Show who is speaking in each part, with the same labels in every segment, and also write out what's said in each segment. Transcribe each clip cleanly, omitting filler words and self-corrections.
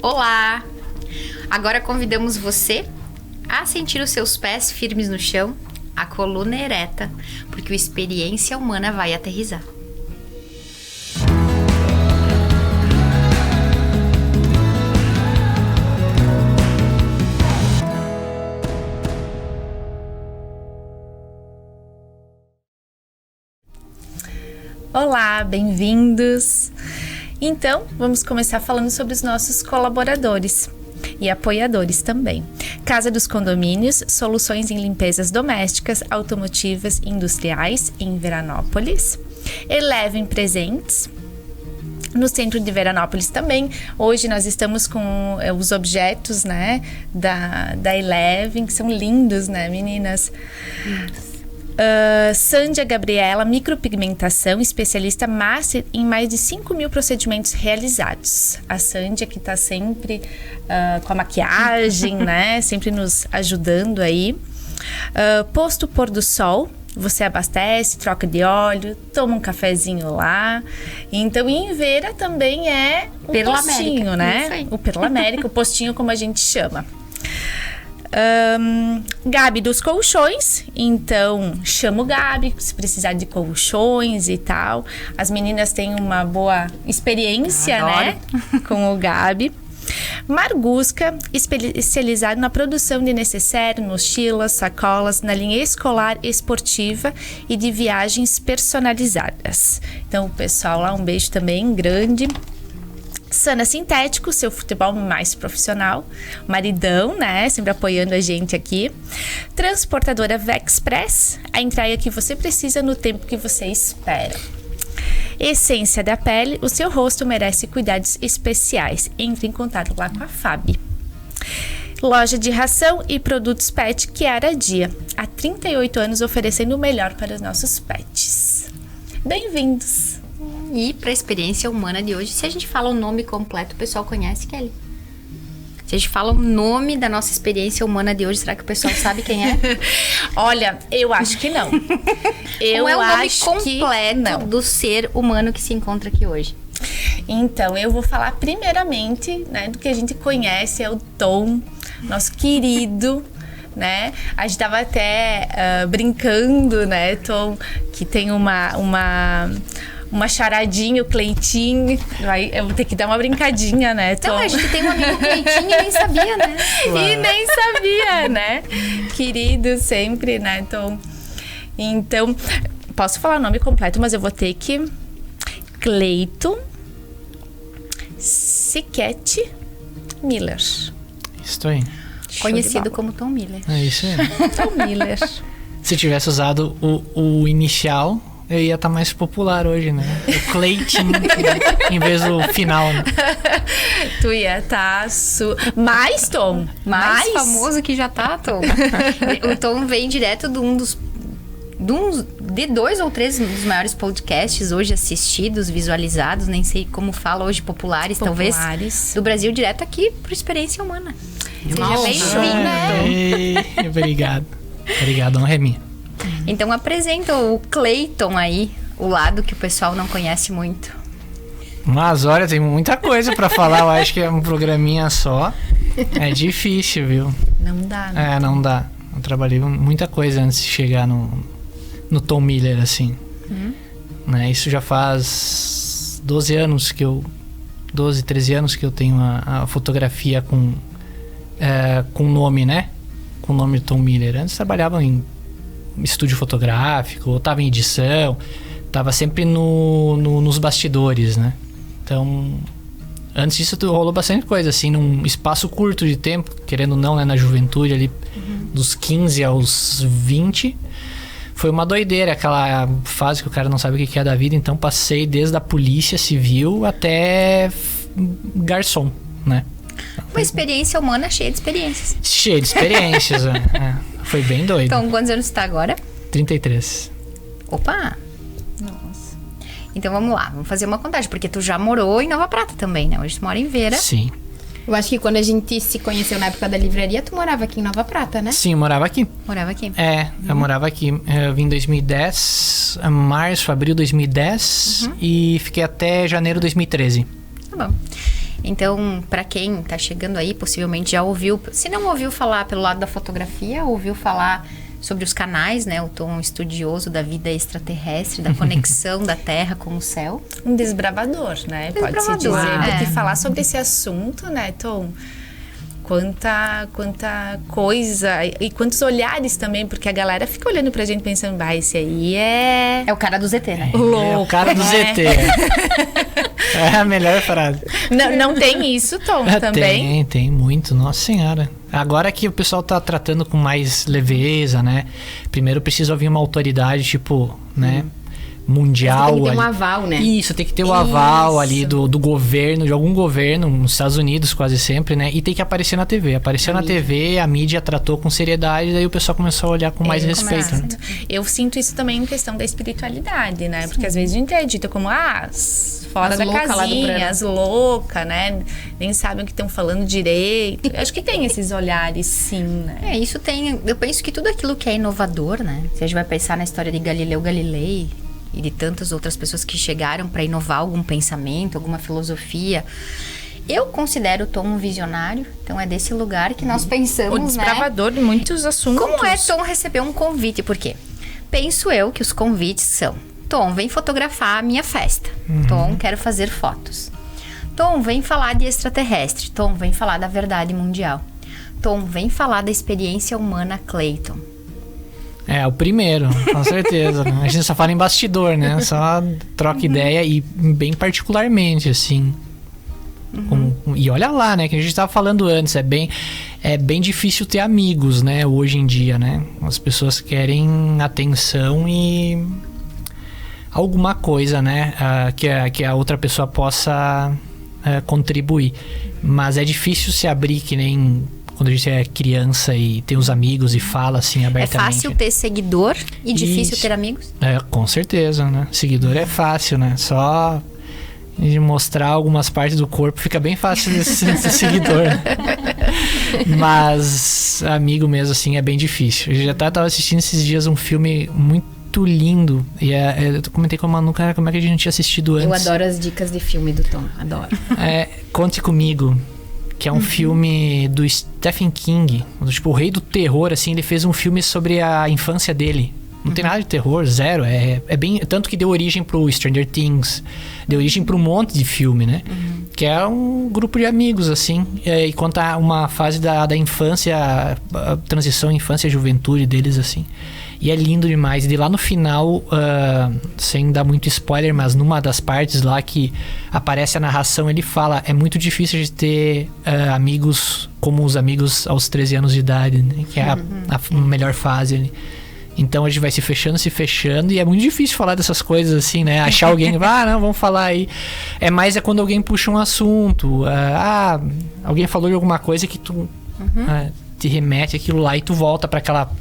Speaker 1: Olá! Agora convidamos você a sentir os seus pés firmes no chão, a coluna ereta, porque a experiência humana vai aterrissar.
Speaker 2: Olá, bem-vindos! Então, vamos começar falando sobre os nossos colaboradores e apoiadores também. Casa dos Condomínios, soluções em limpezas domésticas, automotivas e industriais em Veranópolis. Eleven Presentes, no centro de Veranópolis também. Hoje nós estamos com os objetos, né, da Eleven, que são lindos, né, meninas? Sândia Gabriela, micropigmentação, especialista master em mais de 5.000 procedimentos realizados. A Sândia que está sempre com a maquiagem, né? Sempre nos ajudando aí. Posto Pôr do Sol, você abastece, troca de óleo, toma um cafezinho lá. Então, em Vera também é o
Speaker 1: Perla
Speaker 2: postinho,
Speaker 1: América,
Speaker 2: né? O Perla América, o postinho como a gente chama. Gabi dos Colchões, então chama o Gabi se precisar de colchões e tal. As meninas têm uma boa experiência, né, com o Gabi. Margusca, especializado na produção de necessaire, mochilas, sacolas, na linha escolar, esportiva e de viagens personalizadas. Então o pessoal lá, um beijo também grande. Sana Sintético, seu futebol mais profissional. Maridão, né? Sempre apoiando a gente aqui. Transportadora Vexpress, a entrega que você precisa no tempo que você espera. Essência da Pele, o seu rosto merece cuidados especiais. Entre em contato lá com a Fabi. Loja de ração e produtos pet Chiara Dia. Há 38 anos oferecendo o melhor para os nossos pets. Bem-vindos!
Speaker 1: E para a experiência humana de hoje, se a gente fala o nome completo, o pessoal conhece, Kelly? Se a gente fala o nome da nossa experiência humana de hoje, será que o pessoal sabe quem é?
Speaker 2: Olha, eu acho que não.
Speaker 1: Qual é o nome completo do ser humano que se encontra aqui hoje?
Speaker 2: Então, eu vou falar primeiramente, né, do que a gente conhece, é o Tom, nosso querido, né? A gente tava até brincando, né, Tom, que tem uma charadinha, o Cleitinho. Eu vou ter que dar uma brincadinha, né, Tom?
Speaker 1: Então, a gente tem um amigo Cleitinho e nem sabia, né?
Speaker 2: E nem sabia, né? Querido sempre, né, Tom? Então, posso falar o nome completo, mas eu vou ter que... Cleiton Siquete Miller.
Speaker 3: Isso aí.
Speaker 1: Conhecido como Tom Miller.
Speaker 3: É isso aí.
Speaker 2: Tom Miller.
Speaker 3: Se tivesse usado o inicial, eu ia estar mais popular hoje, né? O Cleiton, em vez do final, né?
Speaker 2: Tu ia estar mais, Tom.
Speaker 1: Mais famoso que já tá, Tom. O Tom vem direto de 2 ou 3 dos maiores podcasts hoje assistidos, visualizados, nem sei como fala hoje, populares. Talvez, do Brasil, direto aqui pro Experiência Humana. Seja bem-vindo.
Speaker 3: Obrigado. Obrigado, honra é minha.
Speaker 1: Então apresenta o Cleiton aí, o lado que o pessoal não conhece muito.
Speaker 3: Mas olha, tem muita coisa pra falar, eu acho que é um programinha só. É difícil, viu?
Speaker 2: Não dá, né?
Speaker 3: Não dá. Eu trabalhei muita coisa antes de chegar no Tom Miller, assim. Né? Isso já faz 12 anos que eu... 12, 13 anos que eu tenho a fotografia com nome, né? Com o nome Tom Miller. Antes trabalhava em estúdio fotográfico, ou tava em edição, tava sempre nos bastidores, né? Então, antes disso rolou bastante coisa, assim, num espaço curto de tempo, querendo ou não, né, na juventude ali, dos 15 aos 20, foi uma doideira, aquela fase que o cara não sabe o que é da vida, então passei desde a polícia civil até garçom, né?
Speaker 1: Uma experiência humana cheia de experiências.
Speaker 3: Cheia de experiências, Foi bem doido.
Speaker 1: Então, quantos anos você tá agora?
Speaker 3: 33.
Speaker 1: Opa! Nossa. Então, vamos lá. Vamos fazer uma contagem. Porque tu já morou em Nova Prata também, né? Hoje tu mora em Vera.
Speaker 3: Sim.
Speaker 4: Eu acho que quando a gente se conheceu na época da livraria, tu morava aqui em Nova Prata, né?
Speaker 3: Sim, eu morava aqui.
Speaker 1: Morava aqui.
Speaker 3: Eu morava aqui. Eu vim em 2010, março, abril de 2010 e fiquei até janeiro de 2013.
Speaker 1: Tá bom. Então, para quem tá chegando aí, possivelmente já ouviu, se não ouviu falar pelo lado da fotografia, ouviu falar sobre os canais, né? O Tom estudioso da vida extraterrestre, da conexão da Terra com o céu.
Speaker 2: Um desbravador, né? Pode-se dizer. Porque falar sobre esse assunto, né, Tom? Quanta coisa e quantos olhares também, porque a galera fica olhando pra gente pensando, esse aí é
Speaker 1: o cara do ZT, né?
Speaker 3: Louco, é o cara do ZT. É a melhor frase.
Speaker 2: Não tem isso, Tom, também?
Speaker 3: Tem muito, nossa senhora. Agora que o pessoal tá tratando com mais leveza, né? Primeiro precisa ouvir uma autoridade, tipo, né? Mundial.
Speaker 4: Tem que ter um aval, né?
Speaker 3: Isso, tem que ter o aval ali do governo, de algum governo, nos Estados Unidos quase sempre, né? E tem que aparecer na TV. Apareceu na TV, a mídia tratou com seriedade, daí o pessoal começou a olhar com mais respeito. Né?
Speaker 2: Eu sinto isso também em questão da espiritualidade, né? Sim. Porque às vezes a gente é dito como, fora as da casinha, as loucas, né? Nem sabem o que estão falando direito. Eu acho que tem esses olhares, sim, né?
Speaker 1: Isso tem... Eu penso que tudo aquilo que é inovador, né? Se a gente vai pensar na história de Galileu Galilei e de tantas outras pessoas que chegaram para inovar algum pensamento, alguma filosofia. Eu considero o Tom um visionário, então é desse lugar que nós pensamos,
Speaker 2: o desbravador de muitos assuntos.
Speaker 1: Como é Tom receber um convite? Por quê? Penso eu que os convites são: Tom, vem fotografar a minha festa. Tom, quero fazer fotos. Tom, vem falar de extraterrestre. Tom, vem falar da verdade mundial. Tom, vem falar da experiência humana Clayton.
Speaker 3: O primeiro, com certeza. Né? A gente só fala em bastidor, né? Só troca ideia e bem particularmente, assim. E olha lá, né? Que a gente estava falando antes, é bem difícil ter amigos, né? Hoje em dia, né? As pessoas querem atenção e alguma coisa, né? Que a outra pessoa possa contribuir. Mas é difícil se abrir que nem... Quando a gente é criança e tem os amigos e fala assim abertamente.
Speaker 1: É fácil ter seguidor e difícil ter amigos?
Speaker 3: Com certeza, né? Seguidor é fácil, né? Só de mostrar algumas partes do corpo fica bem fácil ser seguidor. Mas amigo mesmo, assim, é bem difícil. Eu já tava assistindo esses dias um filme muito lindo. E eu comentei com a Manu, cara, como é que a gente não tinha assistido antes?
Speaker 4: Eu adoro as dicas de filme do Tom, adoro.
Speaker 3: Conte Comigo. Que é um filme do Stephen King. Tipo, o rei do terror, assim. Ele fez um filme sobre a infância dele. Não tem nada de terror, zero. É bem... Tanto que deu origem pro Stranger Things. Deu origem pro um monte de filme, né? Que é um grupo de amigos, assim. E conta uma fase da infância... A transição infância e juventude deles, assim. E é lindo demais. E de lá no final, sem dar muito spoiler, mas numa das partes lá que aparece a narração, ele fala: é muito difícil de ter amigos como os amigos aos 13 anos de idade, né? Que é a melhor fase ali. Então a gente vai se fechando e é muito difícil falar dessas coisas assim, né? Achar alguém, não, vamos falar aí. É quando alguém puxa um assunto, alguém falou de alguma coisa que tu te remete aquilo lá e tu volta para aquela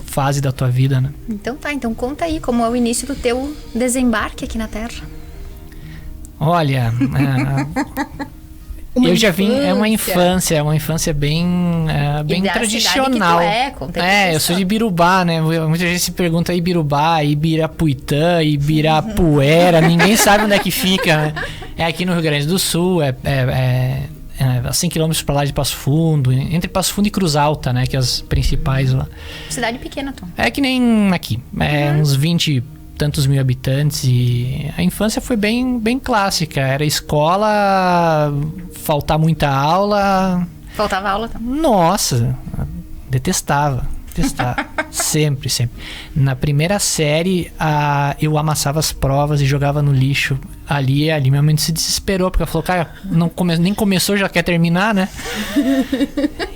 Speaker 3: fase da tua vida, né?
Speaker 1: Então conta aí como é o início do teu desembarque aqui na Terra.
Speaker 3: Olha, eu já vim, é uma infância bem tradicional. Eu sou de Ibirubá, né? Muita gente se pergunta Ibirubá, Ibirapuitã, Ibirapuera, ninguém sabe onde é que fica, né? É aqui no Rio Grande do Sul, a 100 km para lá de Passo Fundo, entre Passo Fundo e Cruz Alta, né? Que é as principais lá.
Speaker 1: Cidade pequena, Tom.
Speaker 3: É que nem aqui, uns 20 tantos mil habitantes, e a infância foi bem, bem clássica. Era escola, faltar muita aula.
Speaker 1: Faltava aula também?
Speaker 3: Nossa, detestava. Sempre. Na primeira série, eu amassava as provas e jogava no lixo. Ali minha mãe se desesperou, porque ela falou: cara, nem começou, já quer terminar, né?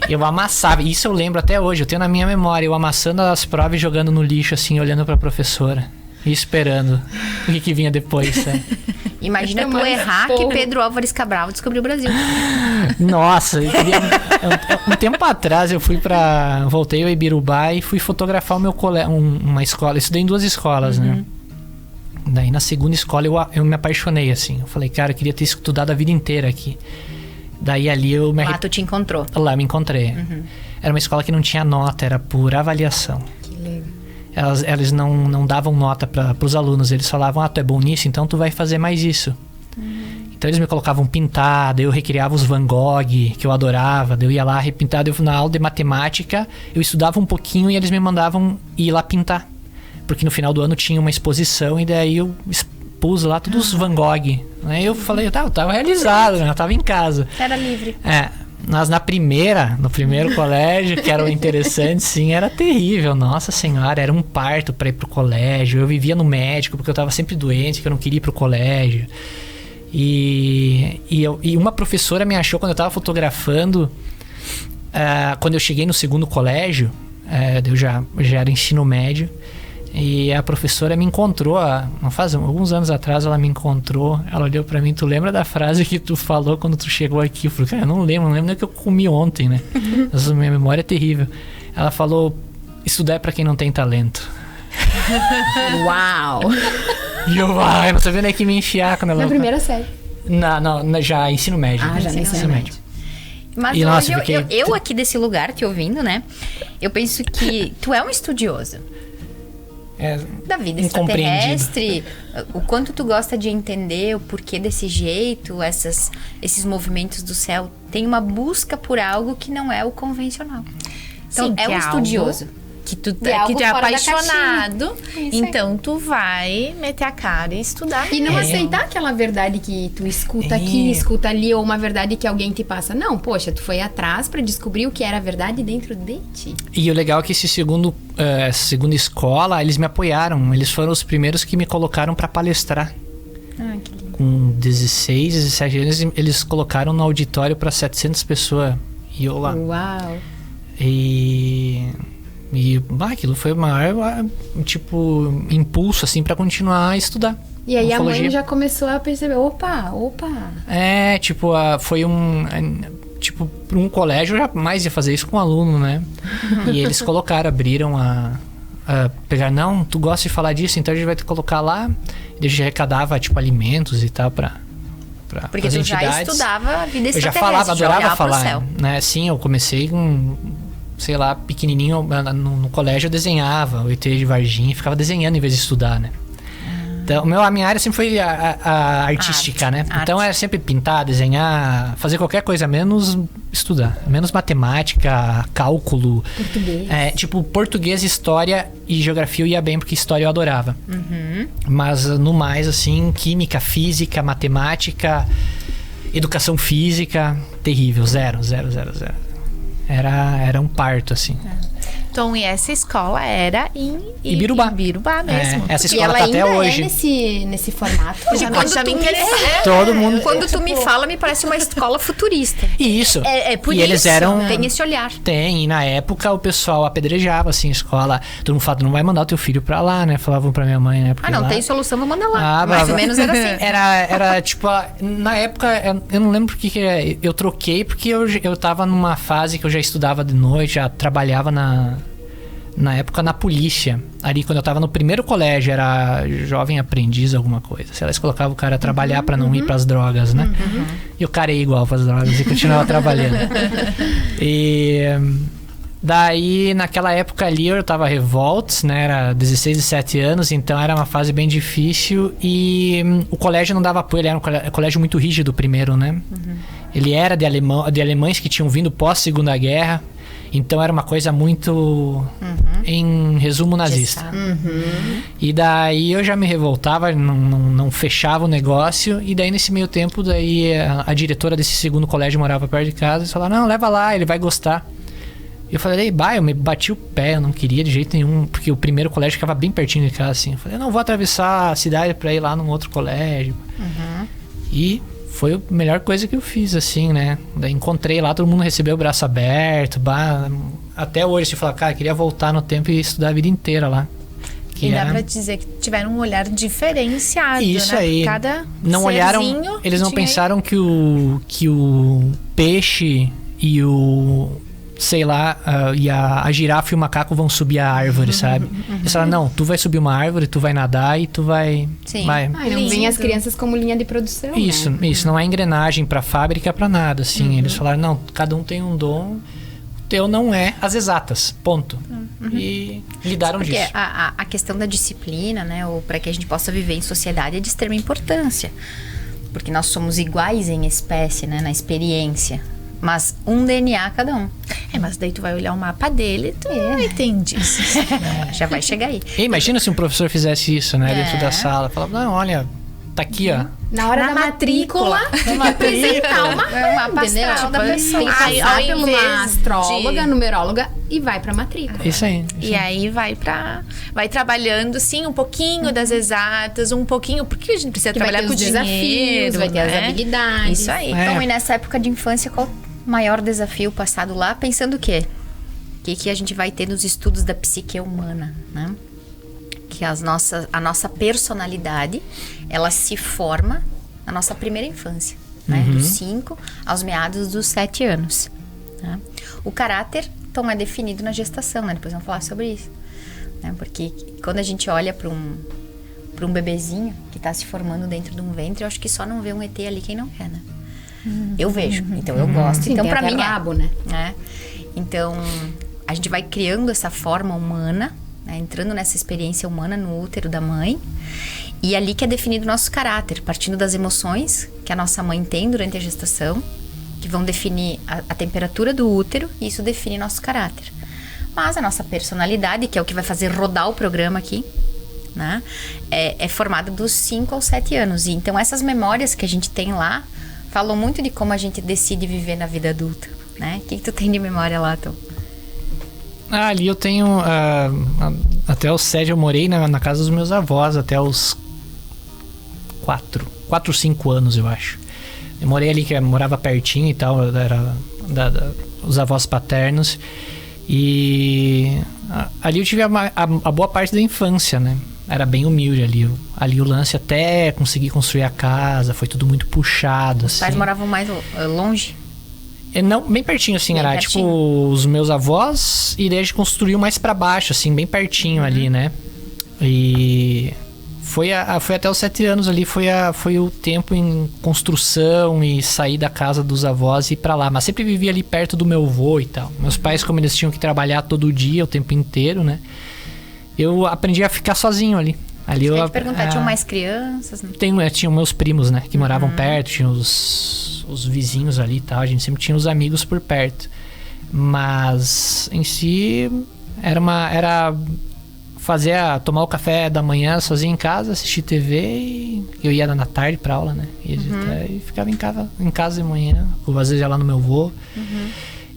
Speaker 3: Eu amassava, isso eu lembro até hoje, eu tenho na minha memória, eu amassando as provas e jogando no lixo, assim, olhando pra professora e esperando o que vinha depois, né?
Speaker 1: Imagina tu errar que Pedro Álvares Cabral descobriu o Brasil.
Speaker 3: Nossa, um tempo atrás eu voltei ao Ibirubá e fui fotografar uma escola. Eu estudei em 2 escolas, né? Daí na segunda escola eu me apaixonei, assim. Eu falei, cara, eu queria ter estudado a vida inteira aqui. Daí ali eu me
Speaker 1: Lá tu te encontrou?
Speaker 3: Lá eu me encontrei. Era uma escola que não tinha nota, era por avaliação.
Speaker 4: Que legal.
Speaker 3: Elas não davam nota para os alunos. Eles falavam, tu é bom nisso, então tu vai fazer mais isso. Então eles me colocavam pintar, daí eu recriava os Van Gogh, que eu adorava, daí eu ia lá repintar, daí na aula de matemática eu estudava um pouquinho e eles me mandavam ir lá pintar. Porque no final do ano tinha uma exposição e daí eu pus lá todos os Van Gogh. Aí eu falei, eu tava realizado, né? Eu tava em casa.
Speaker 2: Era livre.
Speaker 3: Mas no primeiro colégio, que era interessante, sim, era terrível. Nossa senhora, era um parto pra ir pro colégio. Eu vivia no médico porque eu tava sempre doente, que eu não queria ir pro colégio. E uma professora me achou quando eu tava fotografando, quando eu cheguei no segundo colégio, eu já era ensino médio, e a professora me encontrou, não faz alguns anos atrás ela me encontrou, ela olhou pra mim, tu lembra da frase que tu falou quando tu chegou aqui? Eu falei, cara, eu não lembro nem o que eu comi ontem, né? Mas minha memória é terrível. Ela falou, estudar é pra quem não tem talento.
Speaker 4: Uau!
Speaker 3: E eu não sabia nem que me enfiar quando ela...
Speaker 4: Na primeira série.
Speaker 3: Já ensino médio.
Speaker 4: Já no ensino médio.
Speaker 1: Mas
Speaker 3: e,
Speaker 1: hoje
Speaker 3: nossa,
Speaker 1: eu aqui desse lugar te ouvindo, né? Eu penso que tu é um estudioso. Da vida extraterrestre, o quanto tu gosta de entender o porquê desse jeito, esses movimentos do céu. Tem uma busca por algo que não é o convencional. Então,
Speaker 2: sim,
Speaker 1: é um estudioso.
Speaker 2: Que tu é apaixonado, então tu vai meter a cara e estudar.
Speaker 4: E não aceitar aquela verdade que tu escuta aqui, escuta ali, ou uma verdade que alguém te passa. Não, poxa, tu foi atrás pra descobrir o que era a verdade dentro de ti.
Speaker 3: E o legal é que essa segunda escola, eles me apoiaram. Eles foram os primeiros que me colocaram pra palestrar.
Speaker 4: Que lindo.
Speaker 3: Com 16, 17 anos, eles colocaram no auditório pra 700 pessoas. E eu lá.
Speaker 4: Uau!
Speaker 3: E aquilo foi o maior, impulso, assim, pra continuar a estudar.
Speaker 4: E aí
Speaker 3: ufologia.
Speaker 4: A mãe já começou a perceber, opa.
Speaker 3: Foi pra um colégio, eu jamais ia fazer isso com um aluno, né? E eles abriram pegar, não, tu gosta de falar disso, então a gente vai te colocar lá. E a gente arrecadava, alimentos e tal pra
Speaker 1: porque tu já estudava a vida extraterrestre.
Speaker 3: Eu já falava, adorava falar, né? Sim, eu comecei com... sei lá, pequenininho, no colégio eu desenhava o ET de Varginha, ficava desenhando em vez de estudar, né? Então, a minha área sempre foi a artística, né? Então era sempre pintar, desenhar, fazer qualquer coisa, menos estudar. Menos matemática, cálculo.
Speaker 4: Português.
Speaker 3: Português, história e geografia eu ia bem, porque história eu adorava. Mas no mais, assim, química, física, matemática, educação física, terrível, zero. Era um parto, assim.
Speaker 2: Então, e essa escola era em
Speaker 3: Ibirubá.
Speaker 2: Ibirubá mesmo.
Speaker 3: Essa escola tá até hoje.
Speaker 4: Nesse formato.
Speaker 2: Já me interessei.
Speaker 3: Todo mundo...
Speaker 1: Quando tu me fala, me parece uma escola futurista.
Speaker 3: Isso.
Speaker 1: Por
Speaker 3: e
Speaker 1: isso.
Speaker 3: Eles eram...
Speaker 1: Tem esse olhar.
Speaker 3: Tem. E na época o pessoal apedrejava, assim, a escola. Todo mundo falava, não vai mandar o teu filho pra lá, né? Falavam pra minha mãe, né? Porque
Speaker 1: não
Speaker 3: lá...
Speaker 1: tem solução, vou mandar lá. Mais ou menos era assim.
Speaker 3: Era na época, eu não lembro porque eu troquei, porque eu tava numa fase que eu já estudava de noite, já trabalhava na época na polícia. Ali quando eu tava no primeiro colégio, era jovem aprendiz, alguma coisa. Se elas colocavam o cara a trabalhar pra não ir pras drogas, né? E o cara ia igual pras drogas e continuava trabalhando. E daí, naquela época ali, eu tava revoltos, né? Era 16, 17 anos, então era uma fase bem difícil. E o colégio não dava apoio, ele era um colégio muito rígido, primeiro, né? Ele era de alemães que tinham vindo pós-Segunda Guerra. Então era uma coisa muito, em resumo, nazista. E daí eu já me revoltava, não fechava o negócio. E daí nesse meio tempo, daí a diretora desse segundo colégio morava perto de casa. E falaram, não, leva lá, ele vai gostar. E eu falei, eu me bati o pé, eu não queria de jeito nenhum. Porque o primeiro colégio ficava bem pertinho de casa, assim. Eu falei, não vou atravessar a cidade pra ir lá num outro colégio. E... foi a melhor coisa que eu fiz, assim, né? Daí encontrei lá, todo mundo recebeu o braço aberto. Até hoje, se falar, cara, queria voltar no tempo e estudar a vida inteira lá.
Speaker 2: E dá pra dizer que tiveram um olhar diferenciado,
Speaker 3: isso,
Speaker 2: né?
Speaker 3: aí.
Speaker 2: Cada
Speaker 3: não olharam, eles não pensaram que o peixe e o... sei lá, e a girafa e o macaco vão subir a árvore, sabe? Eles falaram, não, tu vai subir uma árvore, tu vai nadar e tu vai...
Speaker 1: Sim.
Speaker 4: Não vem as crianças como linha de produção,
Speaker 3: Isso, não é engrenagem pra fábrica, pra nada, assim. Eles falaram, não, cada um tem um dom, o teu não é as exatas, ponto. E lidaram disso.
Speaker 1: Porque a questão da disciplina, né, ou para que a gente possa viver em sociedade é de extrema importância. porque nós somos iguais em espécie, né? Na experiência. Mas um DNA cada um.
Speaker 2: Mas daí tu vai olhar o mapa dele, tu entende isso.
Speaker 1: Já vai chegar aí.
Speaker 3: E imagina se um professor fizesse isso, né? Dentro da sala. Falava, não, olha, tá aqui, ó.
Speaker 4: Na hora da matrícula, apresentar uma mapa astral da pessoa. Tem que passar por uma astróloga, numeróloga e vai pra matrícula.
Speaker 3: Isso aí.
Speaker 2: E aí vai trabalhando, sim, um pouquinho das exatas, um pouquinho, porque a gente precisa trabalhar com
Speaker 4: desafios, vai ter as habilidades.
Speaker 2: Isso aí.
Speaker 1: Então, e nessa época de infância, qual o maior desafio passado lá? Pensando o quê? O que a gente vai ter nos estudos da psique humana, né? Que a nossa personalidade, ela se forma na nossa primeira infância, né? Dos 5 aos meados dos 7 anos. Né? O caráter, então, é definido na gestação, né? Depois vamos falar sobre isso. Né? Porque quando a gente olha para um bebezinho que está se formando dentro de um ventre, eu acho que só não vê um ET ali quem não quer, né? Eu vejo, então eu gosto.
Speaker 4: Sim,
Speaker 1: então, para mim,
Speaker 4: rabo, né?
Speaker 1: Então, a gente vai criando essa forma humana, né? Entrando nessa experiência humana no útero da mãe. E ali que é definido o nosso caráter, partindo das emoções que a nossa mãe tem durante a gestação, que vão definir a temperatura do útero, e isso define nosso caráter. Mas a nossa personalidade, que é o que vai fazer rodar o programa aqui, né? É formada dos 5 aos 7 anos. E então essas memórias que a gente tem lá falam muito de como a gente decide viver na vida adulta, né? O que tu tem de memória lá, Tom?
Speaker 3: Ali eu tenho... até os 7 eu morei na casa dos meus avós, até os 4 ou 5 anos, eu acho. Eu morei ali, que eu morava pertinho e tal, era os avós paternos. E ali eu tive a boa parte da infância, né? Era bem humilde ali. Ali o lance até conseguir construir a casa, foi tudo muito puxado.
Speaker 1: Os pais moravam mais longe?
Speaker 3: Não, bem pertinho, assim, bem era pertinho. Tipo os meus avós, e daí a gente construiu mais pra baixo, assim, bem pertinho ali, né? E foi até os 7 anos ali, foi o tempo em construção e sair da casa dos avós e ir pra lá. Mas sempre vivia ali perto do meu avô e tal. Meus pais, como eles tinham que trabalhar todo dia, o tempo inteiro, né? Eu aprendi a ficar sozinho ali. Ali eu ia te
Speaker 1: perguntar, tinham mais crianças?
Speaker 3: Tinham meus primos, né? Que moravam perto, tinham os vizinhos ali e tal. A gente sempre tinha os amigos por perto. Mas, em si, era tomar o café da manhã sozinho em casa, assistir TV e eu ia na tarde pra aula, né? E ficava em casa de manhã, às vezes ia lá no meu avô.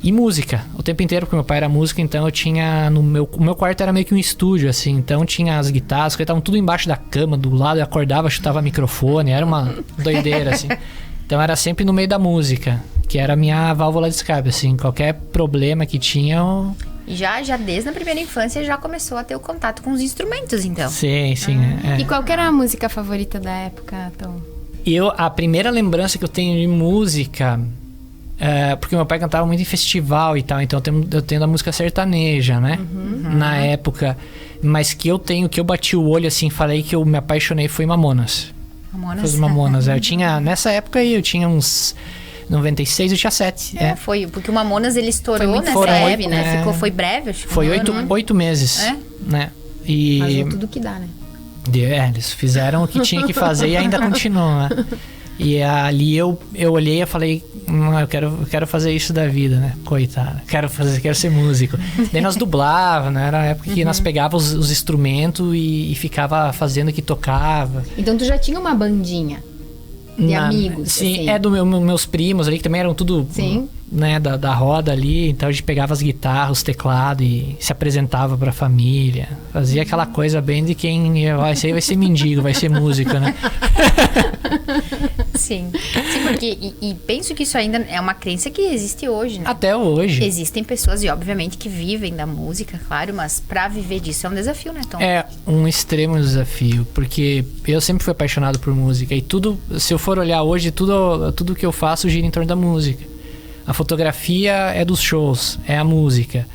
Speaker 3: E música, o tempo inteiro, porque meu pai era músico, então eu tinha o meu quarto era meio que um estúdio, assim, então tinha as guitarras, que estavam tudo embaixo da cama, do lado, eu acordava, chutava microfone, era uma doideira, assim. Então era sempre no meio da música, que era a minha válvula de escape, assim, qualquer problema que tinha...
Speaker 1: E já desde a primeira infância já começou a ter o contato com os instrumentos, então.
Speaker 3: Sim.
Speaker 4: E qual que era a música favorita da época, Tom?
Speaker 3: A primeira lembrança que eu tenho de música... porque meu pai cantava muito em festival e tal, então eu tenho da música sertaneja, né? Na época. Mas que eu bati o olho assim, falei que eu me apaixonei foi Mamonas. Foi os Mamonas. Eu tinha, nessa época aí, eu tinha uns 96, eu tinha 7.
Speaker 1: Foi, porque o Mamonas ele estourou nessa época, né? Foi breve, acho que
Speaker 3: foi 8 meses, né?
Speaker 4: Fazia tudo que dá, né?
Speaker 3: Eles fizeram o que tinha que fazer e ainda continuam, né? E ali eu olhei e falei, eu quero fazer isso da vida, né? Coitado, quero ser músico. Daí nós dublava, né? Era a época que nós pegávamos os instrumentos e ficava fazendo o que tocava.
Speaker 4: Então tu já tinha uma bandinha de amigos?
Speaker 3: Sim, assim. Meus primos ali, que também eram tudo, né, da roda ali. Então a gente pegava as guitarras, os teclados e se apresentava pra família. Fazia aquela coisa bem de quem esse aí vai ser mendigo, vai ser músico, né?
Speaker 1: Sim, porque e penso que isso ainda é uma crença que existe hoje, né?
Speaker 3: Até hoje.
Speaker 1: Existem pessoas, e obviamente, que vivem da música, claro, mas pra viver disso é um desafio, né, Tom?
Speaker 3: É um extremo desafio, porque eu sempre fui apaixonado por música e tudo, se eu for olhar hoje, tudo que eu faço gira em torno da música. A fotografia é dos shows, é a música.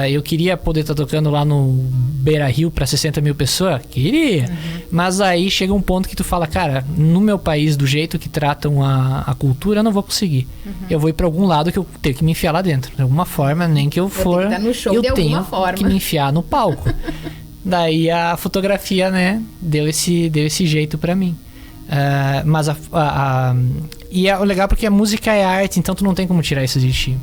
Speaker 3: Eu queria poder estar tocando lá no Beira Rio para 60 mil pessoas, queria. Mas aí chega um ponto que tu fala, cara, no meu país, do jeito que tratam a cultura, eu não vou conseguir. Eu vou ir para algum lado que eu tenho que me enfiar lá dentro. De alguma forma, nem que eu for, eu tenho que me enfiar no palco. Daí a fotografia, né, deu esse jeito para mim. Mas e é legal porque a música é arte, então tu não tem como tirar isso de ti.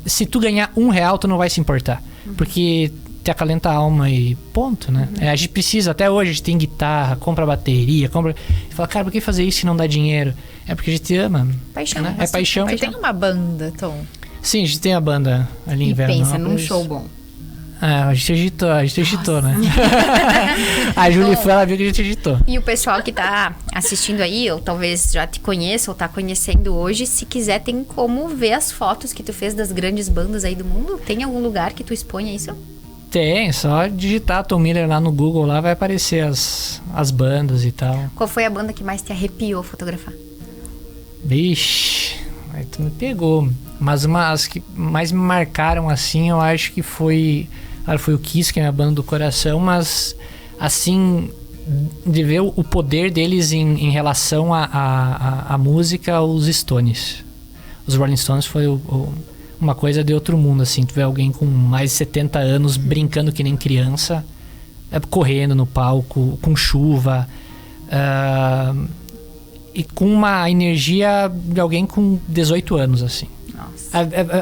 Speaker 3: Se tu ganhar R$1, tu não vai se importar. Porque te acalenta a alma e ponto, né? A gente precisa, até hoje, a gente tem guitarra, compra bateria, E fala, cara, por que fazer isso se não dá dinheiro? É porque a gente ama.
Speaker 2: Paixão.
Speaker 3: Né? É paixão.
Speaker 2: Você tem uma banda, Tom?
Speaker 3: Sim, a gente tem a banda ali em Veranópolis.
Speaker 4: E pensa num show bom.
Speaker 3: A gente agitou, né? A Júlia foi, ela viu que a gente agitou.
Speaker 1: E o pessoal que tá assistindo aí, ou talvez já te conheça, ou tá conhecendo hoje, se quiser, tem como ver as fotos que tu fez das grandes bandas aí do mundo? Tem algum lugar que tu exponha isso?
Speaker 3: Tem, só digitar Tom Miller lá no Google, lá vai aparecer as bandas e tal.
Speaker 1: Qual foi a banda que mais te arrepiou fotografar?
Speaker 3: Vixe, aí tu me pegou. Mas as que mais me marcaram assim, eu acho que foi o Kiss, que é a minha banda do coração, mas assim, de ver o poder deles em relação à música, os Stones. Os Rolling Stones foi uma coisa de outro mundo, assim. Tu vê alguém com mais de 70 anos brincando que nem criança, correndo no palco, com chuva, e com uma energia de alguém com 18 anos, assim.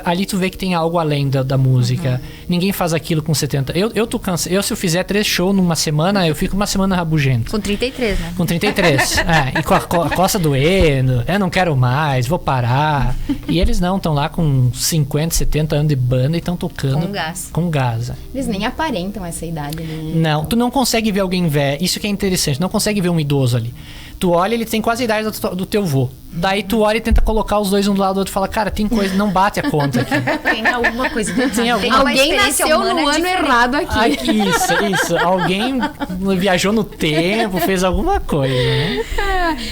Speaker 3: Ali tu vê que tem algo além da música. Ninguém faz aquilo com 70. Eu tô cansado. Se eu fizer 3 shows numa semana, eu fico uma semana rabugento.
Speaker 1: Com 33, né?
Speaker 3: Com 33. E com a costa doendo. Eu não quero mais, vou parar. E eles não, estão lá com 50, 70 anos de banda e estão tocando com gás.
Speaker 4: Eles nem aparentam essa idade, né?
Speaker 3: Não, tu não consegue ver alguém velho. Isso que é interessante, não consegue ver um idoso ali. Tu olha, ele tem quase a idade do teu vô. Daí tu olha e tenta colocar os dois um do lado do outro e fala, cara, tem coisa, não bate a conta aqui.
Speaker 2: Tem alguma coisa.
Speaker 4: Alguém nasceu no ano errado aqui.
Speaker 3: Isso. Alguém viajou no tempo, fez alguma coisa, né?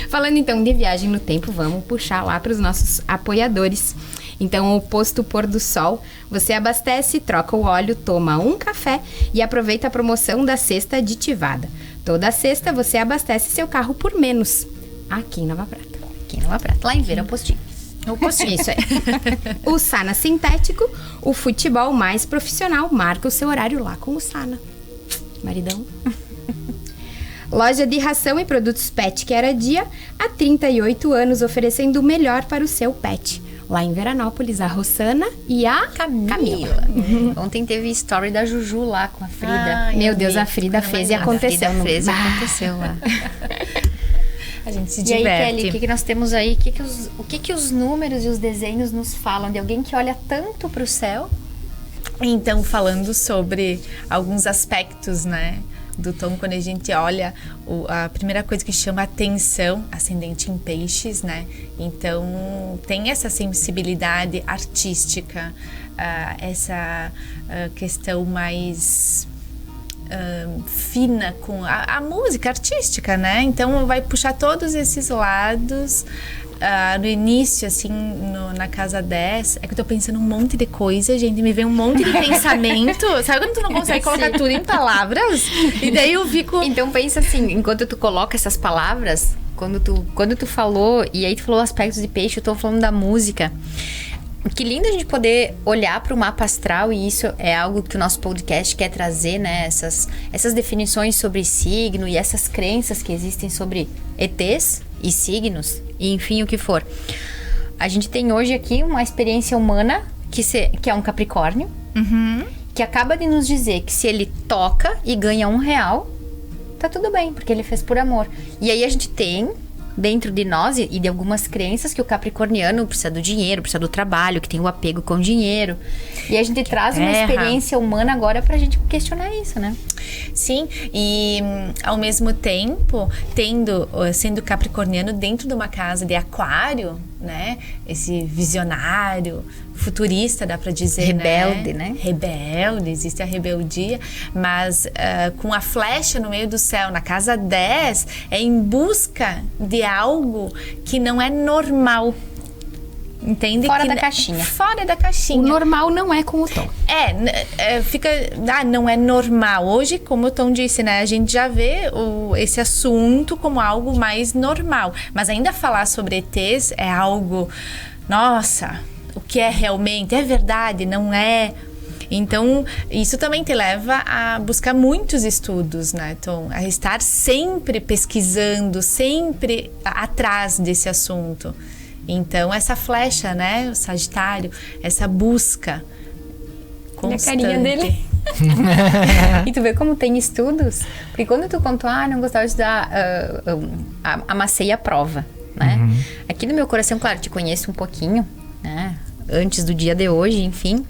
Speaker 4: Falando então de viagem no tempo, vamos puxar lá para os nossos apoiadores. Então, o Posto Pôr do Sol, você abastece, troca o óleo, toma um café e aproveita a promoção da cesta aditivada. Toda sexta você abastece seu carro por menos. Aqui em Nova Prata.
Speaker 1: Lá em Vera Postinho.
Speaker 4: Isso aí. O Sana Sintético, o futebol mais profissional, marca o seu horário lá com o Sana. Maridão. Loja de ração e produtos pet Quero Dia, há 38 anos oferecendo o melhor para o seu pet. Lá em Veranópolis, a Rossana e a Camila.
Speaker 1: Ontem teve story da Juju lá com a Frida.
Speaker 4: Meu Deus, a Frida fez e aconteceu.
Speaker 1: Aconteceu lá.
Speaker 2: A gente se
Speaker 1: diverte.
Speaker 2: diverte.
Speaker 1: E aí, Kelly, o que nós temos aí? O que os números e os desenhos nos falam? De alguém que olha tanto para o céu?
Speaker 2: Então, falando sobre alguns aspectos, né, do Tom, quando a gente olha, a primeira coisa que chama atenção, ascendente em peixes, né? Então, tem essa sensibilidade artística, essa questão mais fina com a música artística, né? Então, vai puxar todos esses lados. No início, assim, na casa 10, é que eu tô pensando um monte de coisa, gente, me vem um monte de pensamento. Sabe quando tu não consegue colocar tudo em palavras? E daí eu fico...
Speaker 1: Então pensa assim, enquanto tu coloca essas palavras, quando tu falou, e aí tu falou aspectos de peixe, eu tô falando da música. Que lindo a gente poder olhar para o mapa astral, e isso é algo que o nosso podcast quer trazer, né? Essas definições sobre signo e essas crenças que existem sobre ETs e signos, e enfim, o que for. A gente tem hoje aqui uma experiência humana que é um Capricórnio, que acaba de nos dizer que se ele toca e ganha R$1, tá tudo bem, porque ele fez por amor. E aí a gente tem dentro de nós e de algumas crenças que o capricorniano precisa do dinheiro, precisa do trabalho, que tem o apego com o dinheiro. E a gente traz uma experiência humana agora pra gente questionar isso, né?
Speaker 2: Sim, e ao mesmo tempo, sendo capricorniano dentro de uma casa de aquário, né? Esse visionário, futurista, dá pra dizer,
Speaker 1: rebelde, né?
Speaker 2: Rebelde, existe a rebeldia, mas com a flecha no meio do céu, na casa 10, é em busca de algo que não é normal. Entende?
Speaker 1: Fora da caixinha.
Speaker 2: Fora da caixinha.
Speaker 4: O normal não é com o Tom.
Speaker 2: Não é normal. Hoje, como o Tom disse, né? A gente já vê esse assunto como algo mais normal. Mas ainda falar sobre ETs é algo... Nossa, o que é realmente? É verdade? Não é? Então, isso também te leva a buscar muitos estudos, né, Tom? A estar sempre pesquisando, sempre atrás desse assunto. Então, essa flecha, né, o Sagitário, essa busca constante.
Speaker 1: Olha a carinha dele. E tu vê como tem estudos? Porque quando tu contou, não gostava de estudar, amassei a prova, né? Aqui no meu coração, claro, te conheço um pouquinho, né? Antes do dia de hoje, enfim.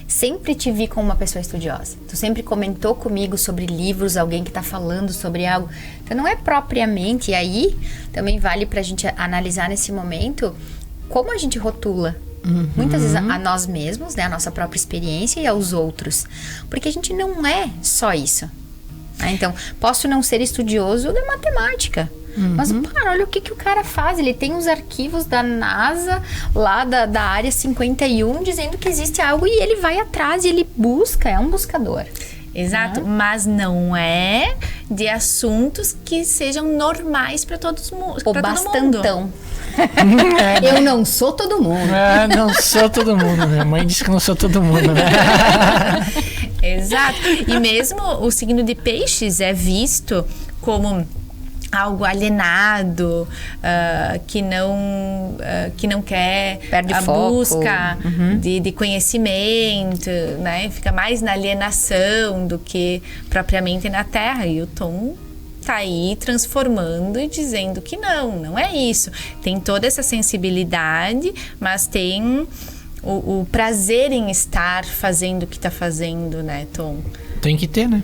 Speaker 1: Sempre te vi como uma pessoa estudiosa. Tu sempre comentou comigo sobre livros, alguém que tá falando sobre algo. Então não é propriamente, e aí também vale pra gente analisar nesse momento como a gente rotula. Muitas vezes a nós mesmos, né, a nossa própria experiência e aos outros. Porque a gente não é só isso. Né? Então, posso não ser estudioso da matemática. Mas, olha o que o cara faz. Ele tem os arquivos da NASA, lá da área 51, dizendo que existe algo e ele vai atrás e ele busca, é um buscador.
Speaker 2: Exato, mas não é de assuntos que sejam normais para todo mundo.
Speaker 1: O bastantão.
Speaker 4: Eu não sou todo mundo.
Speaker 3: Não sou todo mundo. Minha mãe disse que não sou todo mundo, né?
Speaker 2: Exato. E mesmo o signo de Peixes é visto como algo alienado, que não quer
Speaker 1: perde
Speaker 2: a
Speaker 1: foco.
Speaker 2: Busca de conhecimento, né? Fica mais na alienação do que propriamente na Terra. E o Tom tá aí transformando e dizendo que não é isso. Tem toda essa sensibilidade, mas tem o prazer em estar fazendo o que tá fazendo, né, Tom?
Speaker 3: Tem que ter, né?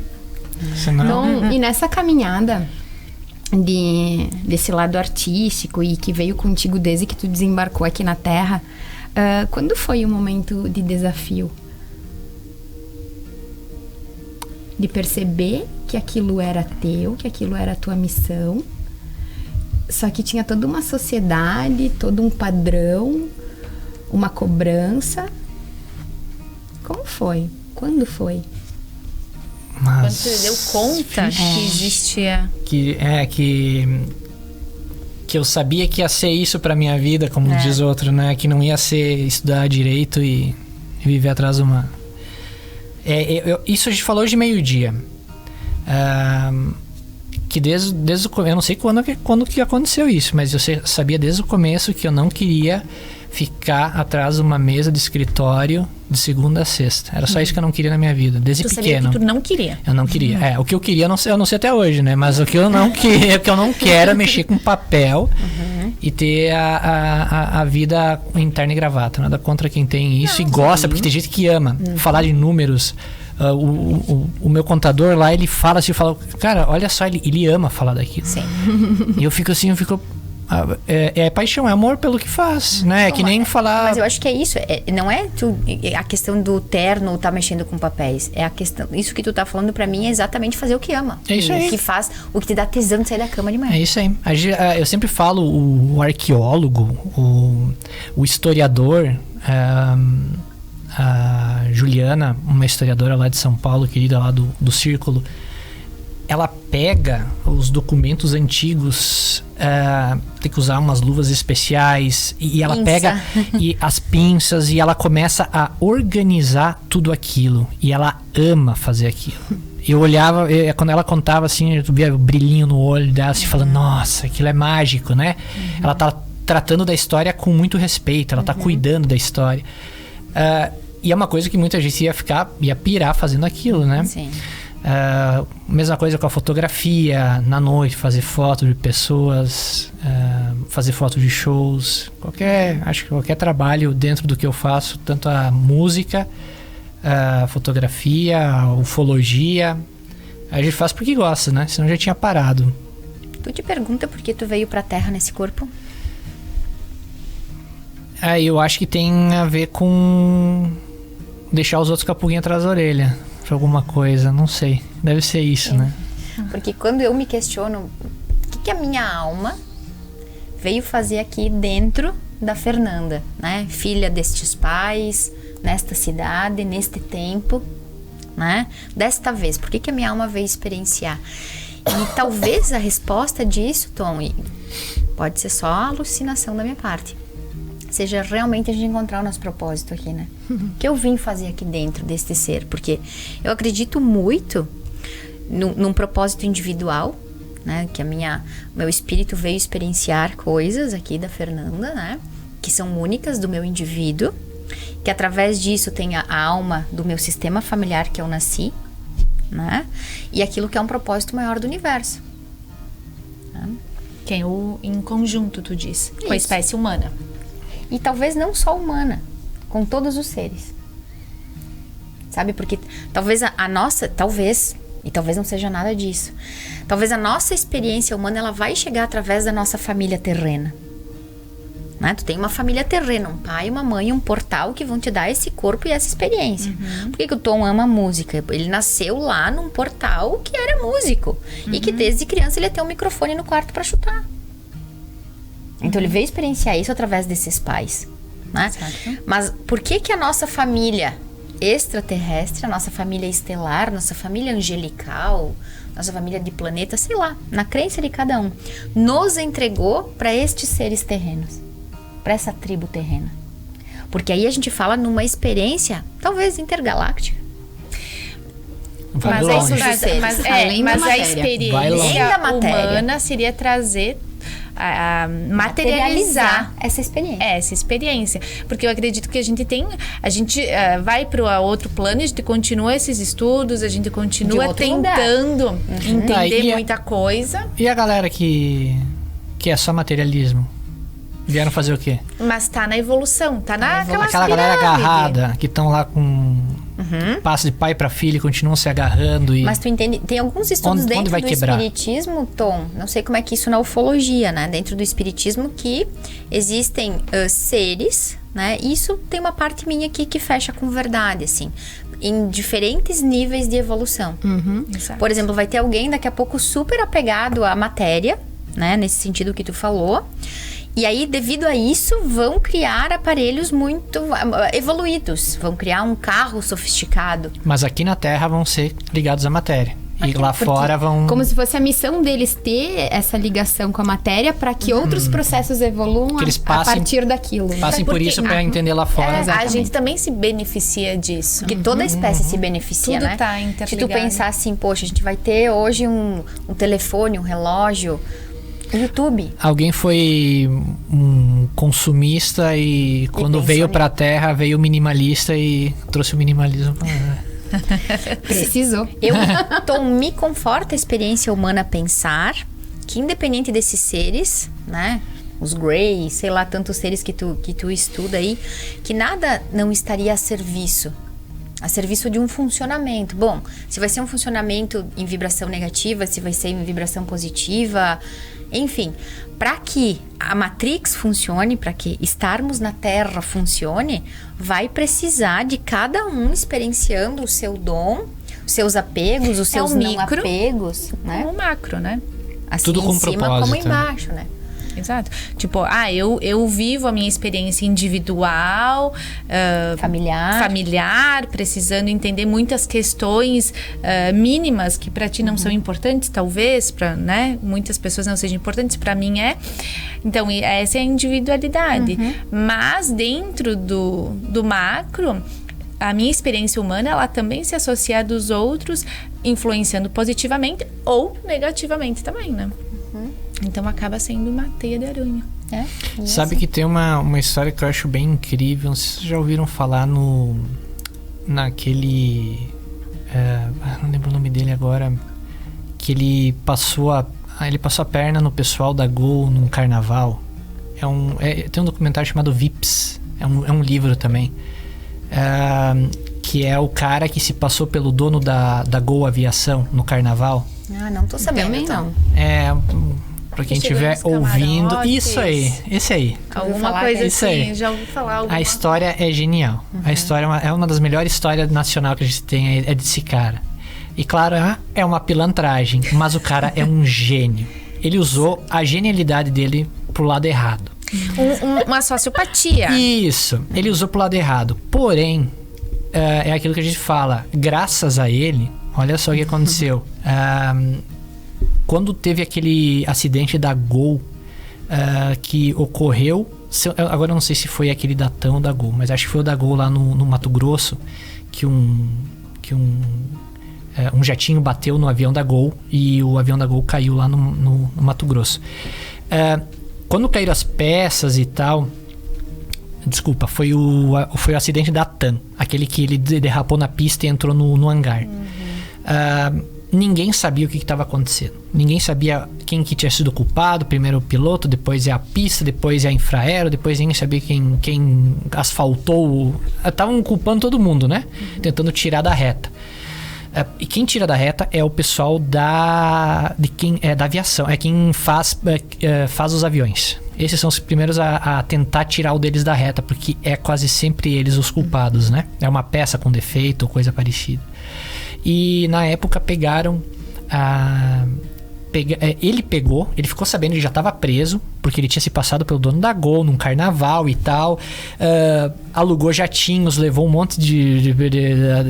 Speaker 3: Senão...
Speaker 4: Tom, e nessa caminhada desse lado artístico e que veio contigo desde que tu desembarcou aqui na Terra, quando foi o momento de desafio? De perceber que aquilo era teu, que aquilo era a tua missão, só que tinha toda uma sociedade, todo um padrão, uma cobrança. Como foi? Quando foi?
Speaker 2: Quando você deu conta que existia...
Speaker 3: Que eu sabia que ia ser isso pra minha vida, como diz outro, né? Que não ia ser estudar direito e viver atrás de uma... isso a gente falou de meio-dia. Que desde o... Eu não sei quando que aconteceu isso, mas eu sabia desde o começo que eu não queria ficar atrás de uma mesa de escritório de segunda a sexta. Era só isso que eu não queria na minha vida, desde pequeno.
Speaker 2: Sabia que tu não queria?
Speaker 3: Eu não queria. O que eu queria, eu não sei até hoje, né? Mas o que eu não queria, o que eu não quero é mexer com papel e ter a vida interna e gravata. Nada contra quem tem isso e gosta, porque tem gente que ama falar de números. O meu contador lá, ele fala assim, cara, olha só, ele ama falar daquilo.
Speaker 1: Sim.
Speaker 3: E eu fico assim, é paixão, é amor pelo que faz, né? É que nem falar... Mas
Speaker 1: eu acho que é isso. Não é a questão do terno tá mexendo com papéis. É a questão... Isso que tu tá falando pra mim é exatamente fazer o que ama.
Speaker 3: É isso aí.
Speaker 1: O que faz, o que te dá tesão de sair da cama de manhã.
Speaker 3: É isso aí. Eu sempre falo, o arqueólogo, o historiador... a Juliana, uma historiadora lá de São Paulo, querida lá do Círculo, ela pega os documentos antigos, tem que usar umas luvas especiais, e ela pega as pinças e ela começa a organizar tudo aquilo. E ela ama fazer aquilo. Eu olhava, quando ela contava assim, eu via o brilhinho no olho dela, assim, falando, nossa, aquilo é mágico, né? Ela tá tratando da história com muito respeito, ela tá cuidando da história. E é uma coisa que muita gente ia pirar fazendo aquilo, né?
Speaker 1: Sim.
Speaker 3: Mesma coisa com a fotografia, na noite, fazer foto de pessoas, fazer foto de shows, acho que qualquer trabalho dentro do que eu faço, tanto a música, a fotografia, a ufologia, a gente faz porque gosta, né? Senão já tinha parado.
Speaker 1: Tu te pergunta por que tu veio pra Terra nesse corpo?
Speaker 3: Eu acho que tem a ver com deixar os outros com a pulguinha atrás da orelha. Pra alguma coisa, não sei. Deve ser isso, né?
Speaker 1: Porque quando eu me questiono o que a minha alma veio fazer aqui dentro da Fernanda, né? Filha destes pais, nesta cidade, neste tempo, né? Desta vez, por que a minha alma veio experienciar? E talvez a resposta disso, Tom, pode ser só alucinação da minha parte, seja realmente a gente encontrar o nosso propósito aqui, né? O que eu vim fazer aqui dentro deste ser? Porque eu acredito muito num propósito individual, né? Que meu espírito veio experienciar coisas aqui da Fernanda, né? Que são únicas do meu indivíduo, que através disso tem a alma do meu sistema familiar que eu nasci, né? E aquilo que é um propósito maior do universo. Né?
Speaker 2: Que é o em conjunto, tu diz, com a espécie humana.
Speaker 1: E talvez não só humana, com todos os seres. Sabe? Porque talvez a nossa... Talvez não seja nada disso. Talvez a nossa experiência humana, ela vai chegar através da nossa família terrena. Né? Tu tem uma família terrena, um pai, uma mãe, um portal que vão te dar esse corpo e essa experiência. Por que o Tom ama música? Ele nasceu lá num portal que era músico. E que desde criança ele ia ter um microfone no quarto para chutar. Então ele veio experienciar isso através desses pais. Né? Mas por que a nossa família extraterrestre, a nossa família estelar, nossa família angelical, nossa família de planeta, sei lá, na crença de cada um, nos entregou para estes seres terrenos, para essa tribo terrena? Porque aí a gente fala numa experiência talvez intergaláctica.
Speaker 2: Mas a experiência humana seria trazer materializar essa experiência, porque eu acredito que a gente vai para outro plano, a gente continua esses estudos, a gente continua tentando entender muita coisa.
Speaker 3: E a galera que é só materialismo? Vieram fazer o quê?
Speaker 2: Mas tá na evolução, tá naquela
Speaker 3: aquela galera agarrada, que estão lá com passo de pai para filho, continuam se agarrando.
Speaker 1: Mas tu entende, tem alguns estudos dentro do espiritismo, Tom, não sei como é que isso na ufologia, né? Dentro do espiritismo, que existem seres, né? Isso tem uma parte minha aqui que fecha com verdade, assim, em diferentes níveis de evolução. Por exemplo, vai ter alguém daqui a pouco super apegado à matéria, né? Nesse sentido que tu falou. E aí, devido a isso, vão criar aparelhos muito evoluídos. Vão criar um carro sofisticado.
Speaker 3: Mas aqui na Terra vão ser ligados à matéria. E lá fora vão...
Speaker 4: Como se fosse a missão deles ter essa ligação com a matéria para que outros processos evoluam a partir daquilo.
Speaker 3: Passem por isso para entender lá fora.
Speaker 2: A gente também se beneficia disso.
Speaker 1: Porque toda a espécie se beneficia,
Speaker 2: tudo
Speaker 1: né?
Speaker 2: Tá interligado.
Speaker 1: Se tu pensar assim, poxa, a gente vai ter hoje um telefone, um relógio... YouTube.
Speaker 3: Alguém foi um consumista e quando veio pra Terra, veio minimalista e trouxe o minimalismo pra...
Speaker 4: Precisou.
Speaker 1: Me conforta a experiência humana pensar que independente desses seres, né? Os Grey, sei lá, tantos seres que tu estuda aí, que nada não estaria a serviço de um funcionamento. Bom, se vai ser um funcionamento em vibração negativa, se vai ser em vibração positiva, enfim, para que a Matrix funcione, para que estarmos na Terra funcione, vai precisar de cada um experienciando o seu dom, os seus apegos, os seus não apegos, né?
Speaker 2: O macro, né?
Speaker 1: Assim,
Speaker 3: tudo com
Speaker 1: em cima
Speaker 3: propósito,
Speaker 1: como embaixo, né?
Speaker 2: Exato. Tipo, eu vivo a minha experiência individual, familiar, precisando entender muitas questões mínimas que para ti não são importantes, talvez, para, né, muitas pessoas não sejam importantes, para mim é. Então, essa é a individualidade. Mas dentro do macro, a minha experiência humana, ela também se associa à dos outros, influenciando positivamente ou negativamente também, né? Então acaba sendo uma teia de aranha.
Speaker 3: Sabe que tem uma história que eu acho bem incrível. Não sei se vocês já ouviram falar naquele... não lembro o nome dele agora. Que ele passou a perna no pessoal da Gol num carnaval. Tem um documentário chamado Vips. É um livro também. Que é o cara que se passou pelo dono da Gol Aviação no carnaval.
Speaker 1: Não tô sabendo.
Speaker 4: Também não.
Speaker 3: Pra quem estiver ouvindo, isso aí, esse aí.
Speaker 2: Alguma coisa assim, já ouvi falar.
Speaker 3: A história é genial. A história é uma das melhores histórias nacional que a gente tem, é desse cara. E claro, é uma pilantragem, mas o cara é um gênio. Ele usou a genialidade dele pro lado errado.
Speaker 2: Uma sociopatia.
Speaker 3: Isso, ele usou pro lado errado. Porém, é aquilo que a gente fala, graças a ele, olha só o que aconteceu. Quando teve aquele acidente da Gol que ocorreu Agora eu não sei se foi aquele da TAM ou da Gol, mas acho que foi o da Gol lá no Mato Grosso, que um jatinho bateu no avião da Gol e o avião da Gol caiu lá no Mato Grosso. Quando caíram as peças e tal... Desculpa, foi o acidente da TAM, aquele que ele derrapou na pista e entrou no hangar. Ninguém sabia o que estava acontecendo. Ninguém sabia quem que tinha sido o culpado. Primeiro o piloto, depois a pista, depois a infraero, depois ninguém sabia quem asfaltou. Estavam culpando todo mundo, né? Tentando tirar da reta. E quem tira da reta é o pessoal da aviação. É quem faz os aviões. Esses são os primeiros a tentar tirar o deles da reta, porque é quase sempre eles os culpados, né? É uma peça com defeito ou coisa parecida. E na época pegaram ele ficou sabendo que já estava preso, porque ele tinha se passado pelo dono da Gol num carnaval e tal, alugou jatinhos, levou um monte de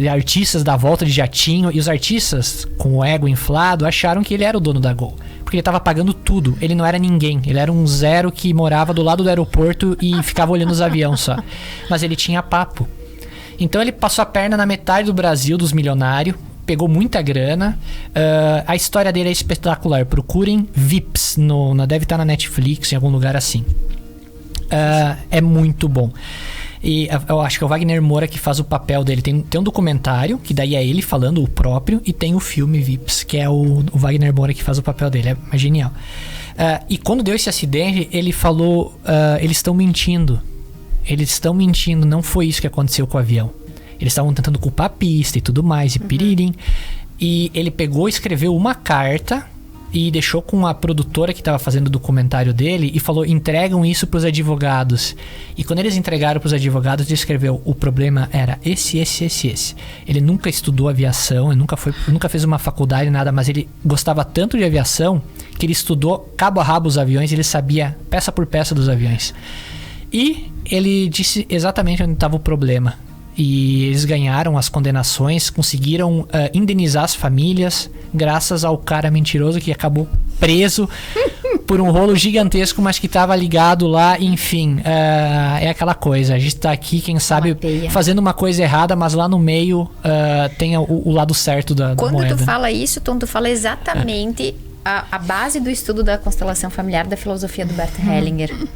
Speaker 3: artistas da volta de jatinho, e os artistas, com o ego inflado, acharam que ele era o dono da Gol, porque ele estava pagando tudo. Ele não era ninguém, ele era um zero que morava do lado do aeroporto e ficava olhando os aviões só, mas ele tinha papo. Então ele passou a perna na metade do Brasil, dos milionários, pegou muita grana. A história dele é espetacular. Procurem Vips, deve estar na Netflix, em algum lugar assim. É muito bom. E eu acho que é o Wagner Moura que faz o papel dele. Tem um documentário, que daí é ele falando, o próprio, e tem o filme Vips, que é o Wagner Moura que faz o papel dele. É genial. E quando deu esse acidente, ele falou, eles estão mentindo. Eles estão mentindo, não foi isso que aconteceu com o avião. Eles estavam tentando culpar a pista e tudo mais, e piririm. E ele pegou, escreveu uma carta e deixou com a produtora que estava fazendo o documentário dele e falou, entregam isso para os advogados. E quando eles entregaram para os advogados, ele escreveu, o problema era esse. Ele nunca estudou aviação, ele nunca fez uma faculdade, nada, mas ele gostava tanto de aviação que ele estudou cabo a rabo os aviões, ele sabia peça por peça dos aviões. E ele disse exatamente onde estava o problema. E eles ganharam as condenações, conseguiram indenizar as famílias, graças ao cara mentiroso que acabou preso por um rolo gigantesco, mas que estava ligado lá. Enfim, é aquela coisa. A gente está aqui, quem sabe, fazendo uma coisa errada, mas lá no meio tem o lado certo da moeda.
Speaker 1: Quando tu fala isso, Tom, tu fala exatamente a base do estudo da constelação familiar, da filosofia do Bert Hellinger.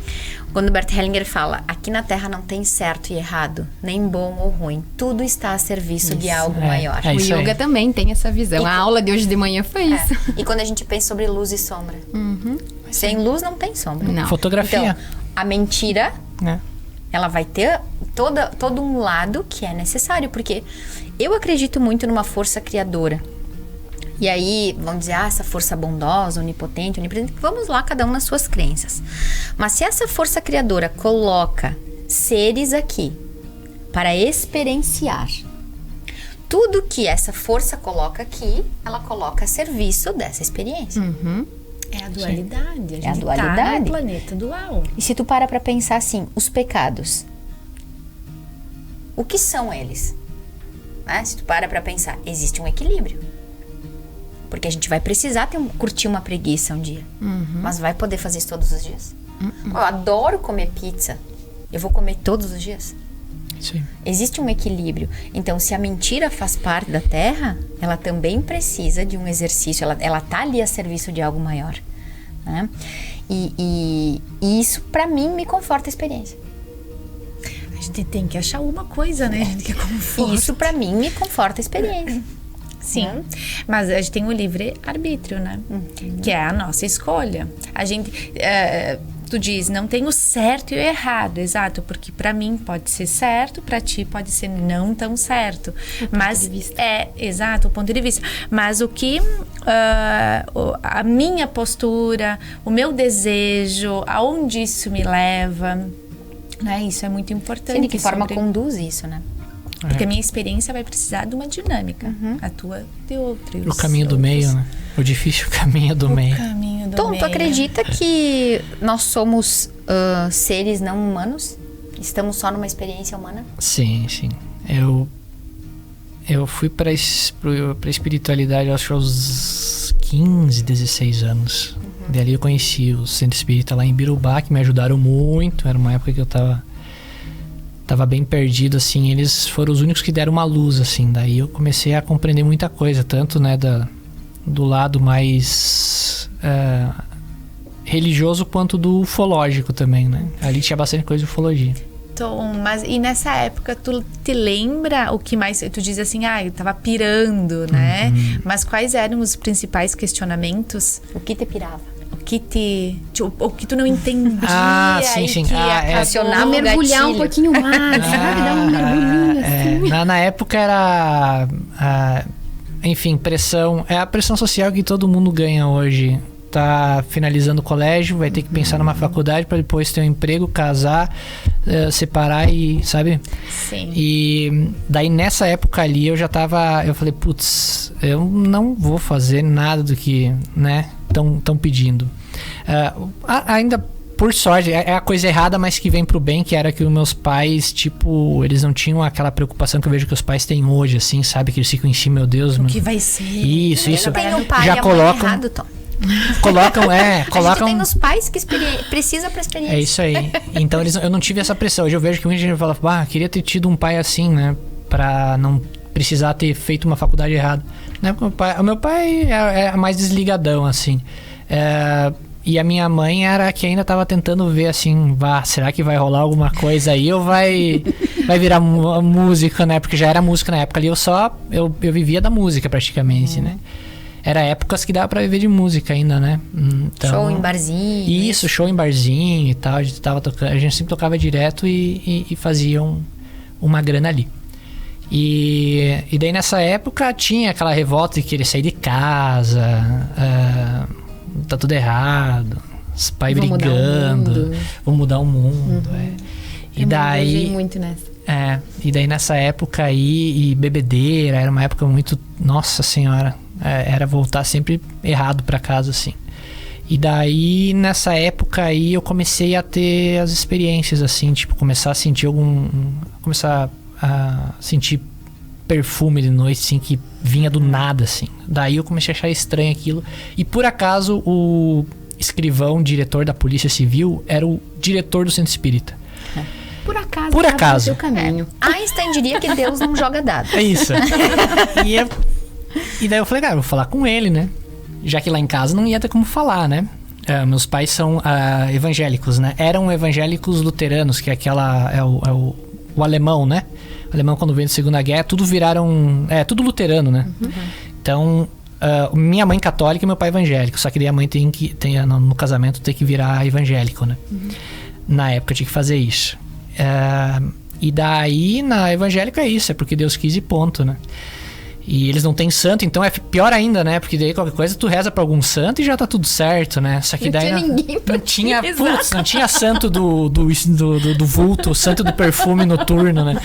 Speaker 1: Quando o Bert Hellinger fala, aqui na Terra não tem certo e errado, nem bom ou ruim. Tudo está a serviço de algo maior.
Speaker 4: O yoga também tem essa visão. A aula de hoje de manhã foi isso.
Speaker 1: E quando a gente pensa sobre luz e sombra. Sem luz não tem sombra.
Speaker 3: Não. Fotografia.
Speaker 1: Então, a mentira, ela vai ter todo um lado que é necessário. Porque eu acredito muito numa força criadora. E aí, vamos dizer, essa força bondosa, onipotente, onipresente, vamos lá, cada um nas suas crenças. Mas se essa força criadora coloca seres aqui para experienciar tudo que essa força coloca aqui, ela coloca a serviço dessa experiência.
Speaker 2: É a dualidade.
Speaker 1: É a dualidade.
Speaker 2: Tá no planeta dual.
Speaker 1: E se tu para pensar assim, os pecados, o que são eles? Se tu para pensar, existe um equilíbrio. Porque a gente vai precisar curtir uma preguiça um dia. Mas vai poder fazer isso todos os dias? Eu adoro comer pizza. Eu vou comer todos os dias?
Speaker 3: Sim.
Speaker 1: Existe um equilíbrio. Então, se a mentira faz parte da Terra, ela também precisa de um exercício. Ela tá ali a serviço de algo maior. Né? E isso, pra mim, me conforta a experiência.
Speaker 2: A gente tem que achar uma coisa, né? A gente quer conforto.
Speaker 1: Isso, pra mim, me conforta a experiência.
Speaker 2: Sim, mas a gente tem o livre-arbítrio, né? Que é a nossa escolha. A gente, tu diz, não tem o certo e o errado, exato, porque pra mim pode ser certo, pra ti pode ser não tão certo. Mas exato, o ponto de vista. Mas o que a minha postura, o meu desejo, aonde isso me leva, né? Isso é muito importante.
Speaker 1: Sim, de que forma conduz isso, né?
Speaker 2: Porque a minha experiência vai precisar de uma dinâmica. A tua de outra.
Speaker 3: O caminho do meio, né? O difícil caminho do meio.
Speaker 1: Tom, tu acredita que nós somos seres não humanos? Estamos só numa experiência humana?
Speaker 3: Sim. Eu fui pra espiritualidade, acho que aos 15, 16 anos. Dali eu conheci o Centro Espírita lá em Birubá, que me ajudaram muito. Era uma época que eu tava bem perdido, assim. Eles foram os únicos que deram uma luz, assim. Daí eu comecei a compreender muita coisa, tanto, né, do lado mais religioso quanto do ufológico também, né? Ali tinha bastante coisa de ufologia.
Speaker 2: Tom, mas e nessa época tu te lembra o que mais... Tu diz assim, eu tava pirando, né? Mas quais eram os principais questionamentos?
Speaker 1: O que te pirava?
Speaker 2: O que tu não entendia
Speaker 3: sim.
Speaker 2: que acionava
Speaker 4: mergulhar um pouquinho mais, sabe? Dar um mergulhinho assim.
Speaker 3: Na época era... enfim, pressão... É a pressão social que todo mundo ganha hoje. Tá finalizando o colégio, vai ter que pensar numa faculdade para depois ter um emprego, casar, separar e, sabe?
Speaker 2: Sim.
Speaker 3: E daí nessa época ali eu falei, putz, eu não vou fazer nada do que, né, tão pedindo. Ainda por sorte, é a coisa errada, mas que vem pro bem, que era que os meus pais, tipo, eles não tinham aquela preocupação que eu vejo que os pais têm hoje, assim, sabe? Que eles ficam em si, meu Deus,
Speaker 2: o que vai ser?
Speaker 3: Isso.
Speaker 1: Tem um pai
Speaker 3: já
Speaker 1: e a
Speaker 3: colocam
Speaker 1: mãe errado, Tom.
Speaker 3: Colocam.
Speaker 1: A gente tem os pais que precisa pra experiência.
Speaker 3: É isso aí. Então eu não tive essa pressão. Hoje eu vejo que muita gente fala, queria ter tido um pai assim, né? Pra não precisar ter feito uma faculdade errada. Né? O meu pai é mais desligadão, assim. E a minha mãe era que ainda tava tentando ver assim, será que vai rolar alguma coisa aí ou vai virar música, né? Porque já era música na época ali, eu vivia da música praticamente, né? Era épocas que dava pra viver de música ainda, né? Então,
Speaker 1: show em barzinho.
Speaker 3: Isso, show em barzinho e tal. A gente sempre tocava direto e fazia uma grana ali. E daí nessa época tinha aquela revolta de querer sair de casa, tá tudo errado, os pais brigando, vamos mudar o mundo. E daí...
Speaker 4: muito nessa.
Speaker 3: E daí nessa época aí, e bebedeira, era uma época muito... Nossa Senhora, era voltar sempre errado pra casa, assim. E daí, nessa época aí, eu comecei a ter as experiências, assim, tipo, começar a sentir começar a sentir perfume de noite, assim, que vinha do nada, assim. Daí eu comecei a achar estranho aquilo. E por acaso, o escrivão, diretor da Polícia Civil, era o diretor do Centro Espírita.
Speaker 4: Por acaso. Seu caminho.
Speaker 1: Einstein diria que Deus não joga dado.
Speaker 3: É isso. E daí eu falei, vou falar com ele, né? Já que lá em casa não ia ter como falar, né? Meus pais são evangélicos, né? Eram evangélicos luteranos, que é o alemão, né? O alemão, quando veio da Segunda Guerra, tudo viraram... tudo luterano, né? Então, minha mãe católica e meu pai evangélico. Só que daí a mãe no casamento tem que virar evangélico, né? Na época eu tinha que fazer isso. E daí, na evangélica é isso, é porque Deus quis e ponto, né? E eles não têm santo, então é pior ainda, né? Porque daí qualquer coisa tu reza pra algum santo e já tá tudo certo, né? Só que daí não tinha santo do vulto, santo do perfume noturno, né?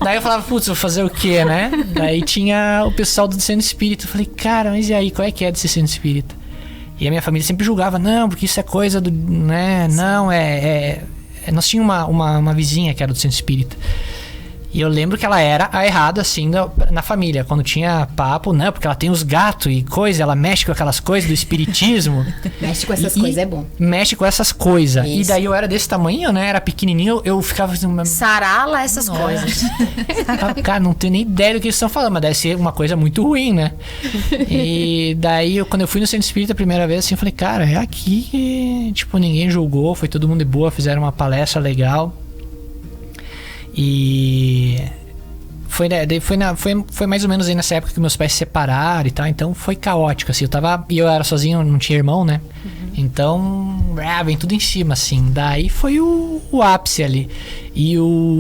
Speaker 3: Daí eu falava, vou fazer o quê, né? Daí tinha o pessoal do Centro Espírita. Eu falei, cara, mas e aí, qual é que é desse Centro Espírita? E a minha família sempre julgava, não, porque isso é coisa do... né? Não, nós tínhamos uma vizinha que era do Centro Espírita. E eu lembro que ela era a errada, assim, na família. Quando tinha papo, não, porque ela tem os gatos e coisa, ela mexe com aquelas coisas do espiritismo.
Speaker 4: Mexe com essas coisas, é bom.
Speaker 3: Mexe com essas coisas. E daí eu era desse tamanho, né? Era pequenininho, eu ficava...
Speaker 1: Sarala essas coisas.
Speaker 3: Cara, não tenho nem ideia do que eles estão falando, mas deve ser uma coisa muito ruim, né? E daí, quando eu fui no Centro Espírita a primeira vez, assim, eu falei, cara, é aqui que, tipo, ninguém julgou, foi todo mundo de boa, fizeram uma palestra legal. E foi mais ou menos aí nessa época que meus pais se separaram e tal, então foi caótico, assim, eu era sozinho, não tinha irmão, né? Então, vem tudo em cima, assim. Daí foi o ápice ali. E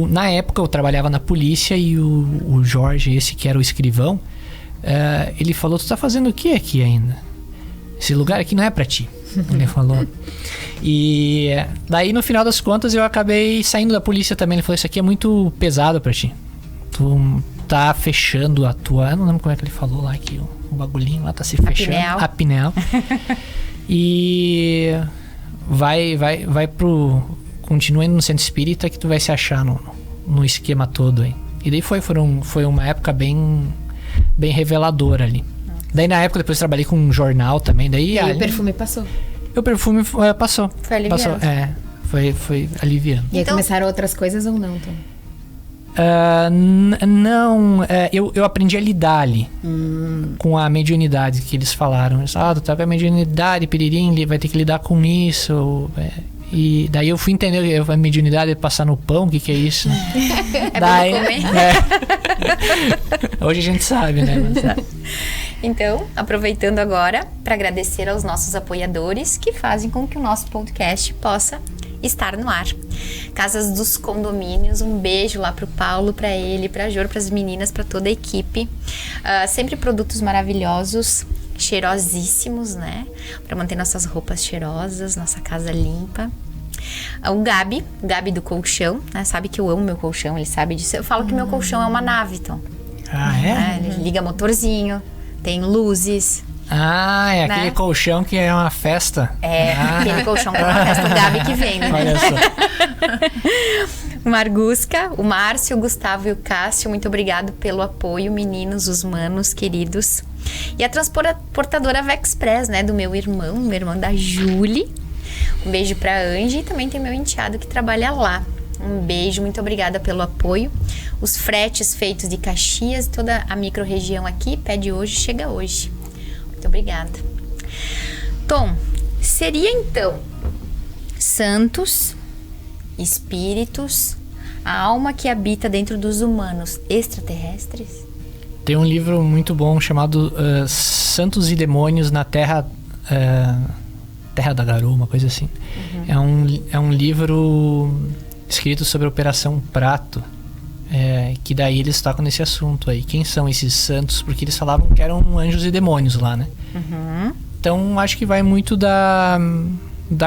Speaker 3: na época eu trabalhava na polícia e o Jorge, esse que era o escrivão, ele falou, tu tá fazendo o que aqui ainda? Esse lugar aqui não é pra ti. Ele falou. E daí no final das contas eu acabei saindo da polícia também. Ele falou, isso aqui é muito pesado pra ti. Tu tá fechando a tua... Eu não lembro como é que ele falou lá, que o bagulhinho lá tá se fechando. A Pinel. E vai pro... Continua indo no Centro Espírita que tu vai se achar no esquema todo aí. E daí foi uma época bem reveladora ali. Daí na época depois trabalhei com um jornal também. Daí,
Speaker 4: e o perfume passou.
Speaker 3: O perfume passou.
Speaker 1: Foi aliviando.
Speaker 3: Passou, foi aliviando.
Speaker 4: E aí começaram outras coisas ou não, Tom?
Speaker 3: Não, eu aprendi a lidar ali com a mediunidade que eles falaram. Tu tá com a mediunidade, piririm, vai ter que lidar com isso. E daí eu fui entender a mediunidade é passar no pão, o que é isso.
Speaker 1: Daí, bom comer?
Speaker 3: Hoje a gente sabe, né?
Speaker 1: Então, aproveitando agora para agradecer aos nossos apoiadores que fazem com que o nosso podcast possa estar no ar. Casas dos Condomínios, um beijo lá pro Paulo, pra ele, pra Jor, pras meninas, pra toda a equipe. Sempre produtos maravilhosos, cheirosíssimos, né? Pra manter nossas roupas cheirosas, nossa casa limpa. O Gabi do colchão, né? Sabe que eu amo meu colchão, ele sabe disso. Eu falo que meu colchão é uma nave, então. Ele liga motorzinho, tem luzes.
Speaker 3: É aquele colchão que é uma festa.
Speaker 1: Aquele colchão que é uma festa. O Gabi que vem, né? Olha só. O Margusca, o Márcio, o Gustavo e o Cássio, muito obrigado pelo apoio, meninos, os manos queridos. E a transportadora Vexpress, né? Do meu irmão da Julie. Um beijo pra Angie e também tem meu enteado que trabalha lá. Um beijo, muito obrigada pelo apoio. Os fretes feitos de Caxias, toda a micro-região aqui, pede hoje, chega hoje. Muito obrigada. Tom, seria então santos, espíritos, a alma que habita dentro dos humanos extraterrestres?
Speaker 3: Tem um livro muito bom chamado Santos e Demônios na Terra da Garoa, uma coisa assim. É um livro escrito sobre a Operação Prato, que daí eles tocam nesse assunto aí. Quem são esses santos? Porque eles falavam que eram anjos e demônios lá, né? Então acho que vai muito da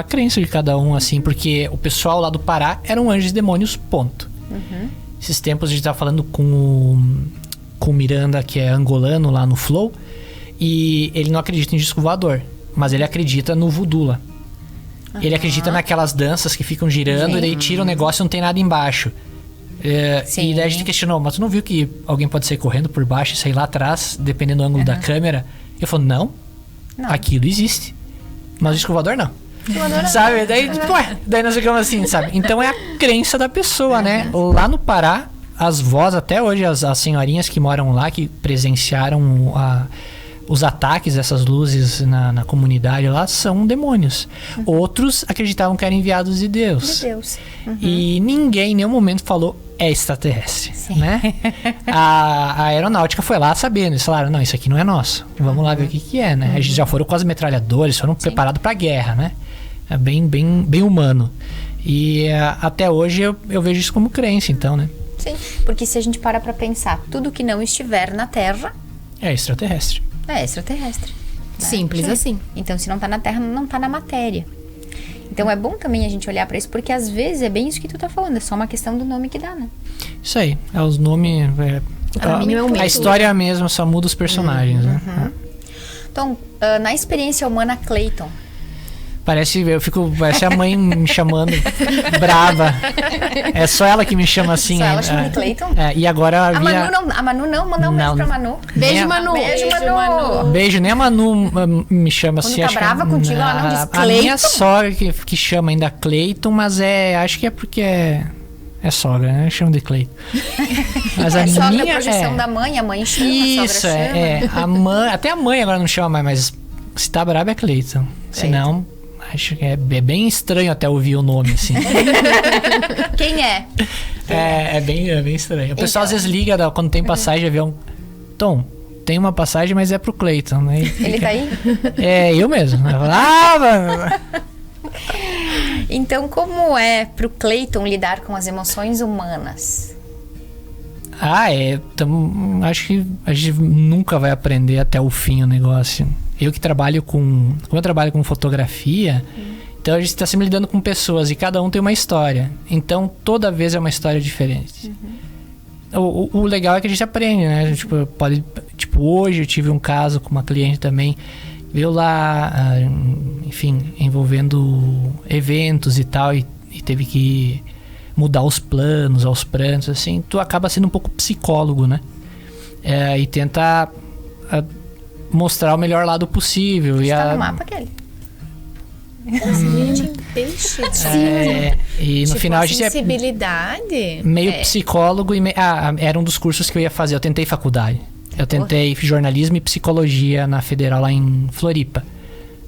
Speaker 3: crença de cada um, assim, porque o pessoal lá do Pará eram anjos e demônios, ponto. Esses tempos a gente tava falando com o Miranda, que é angolano lá no Flow, e ele não acredita em disco voador, mas ele acredita no voodoo lá. Ele acredita naquelas danças que ficam girando e daí tira o negócio e não tem nada embaixo. E daí a gente questionou, mas tu não viu que alguém pode sair correndo por baixo e sair lá atrás, dependendo do ângulo da câmera? Ele falou, não, aquilo existe, mas o disco voador não. Sabe? Daí nós ficamos assim, sabe? Então é a crença da pessoa, né? Lá no Pará, as vós, até hoje, as senhorinhas que moram lá, que presenciaram os ataques dessas luzes na comunidade lá, são demônios. Outros acreditavam que eram enviados de Deus. E ninguém em nenhum momento falou extraterrestre, né? A aeronáutica foi lá sabendo, eles falaram, não, isso aqui não é nosso, vamos lá ver o que é, né? Eles já foram com as metralhadoras, foram preparados pra guerra, né? É bem humano. E até hoje eu vejo isso como crença, então, né?
Speaker 1: Sim, porque se a gente para pra pensar, tudo que não estiver na Terra
Speaker 3: é extraterrestre.
Speaker 1: É extraterrestre. Né?
Speaker 4: Simples assim.
Speaker 1: Então, se não tá na Terra, não tá na matéria. Então, é bom também a gente olhar pra isso, porque às vezes é bem isso que tu tá falando, é só uma questão do nome que dá, né?
Speaker 3: Isso aí, os nomes... a história mesmo, só muda os personagens, né?
Speaker 1: Então, na experiência humana, Clayton...
Speaker 3: Parece a mãe me chamando brava. É só ela que me chama assim.
Speaker 1: Só ela chama de Clayton?
Speaker 3: E agora
Speaker 1: a Manu não, mandar um beijo pra Manu.
Speaker 4: Beijo, Manu.
Speaker 3: Beijo, nem a Manu me chama assim.
Speaker 1: Quando tá brava contigo, ela não diz Clayton?
Speaker 3: A minha sogra que chama ainda Clayton, mas acho que é porque é sogra, né? Eu chamo de Clayton. Mas a
Speaker 1: sogra
Speaker 3: minha
Speaker 1: é a projeção da mãe, a mãe chama,
Speaker 3: isso,
Speaker 1: a sogra chama.
Speaker 3: A mãe, até a mãe agora não chama mais, mas se tá brava é Clayton. Senão... Acho que é bem estranho até ouvir o nome, assim.
Speaker 1: Quem é?
Speaker 3: É bem estranho. O pessoal às vezes liga quando tem passagem de avião. Tom, tem uma passagem, mas é pro Clayton, né?
Speaker 1: Ele tá aí?
Speaker 3: Eu mesmo. Mano.
Speaker 1: Então, como é pro Clayton lidar com as emoções humanas?
Speaker 3: Acho que a gente nunca vai aprender até o fim o negócio. Eu que trabalho como eu trabalho com fotografia, então a gente está sempre lidando com pessoas e cada um tem uma história. Então toda vez é uma história diferente. O legal é que a gente aprende, né? Hoje eu tive um caso com uma cliente também, veio lá, enfim, envolvendo eventos e tal, e teve que mudar os planos, aos prantos, assim. Tu acaba sendo um pouco psicólogo, né? E tenta... mostrar o melhor lado possível.
Speaker 1: Está no mapa aquele?
Speaker 2: Peixe.
Speaker 3: E no final a gente
Speaker 2: sensibilidade.
Speaker 3: Meio psicólogo e era um dos cursos que eu ia fazer. Eu tentei faculdade. Eu tentei jornalismo e psicologia na Federal lá em Floripa.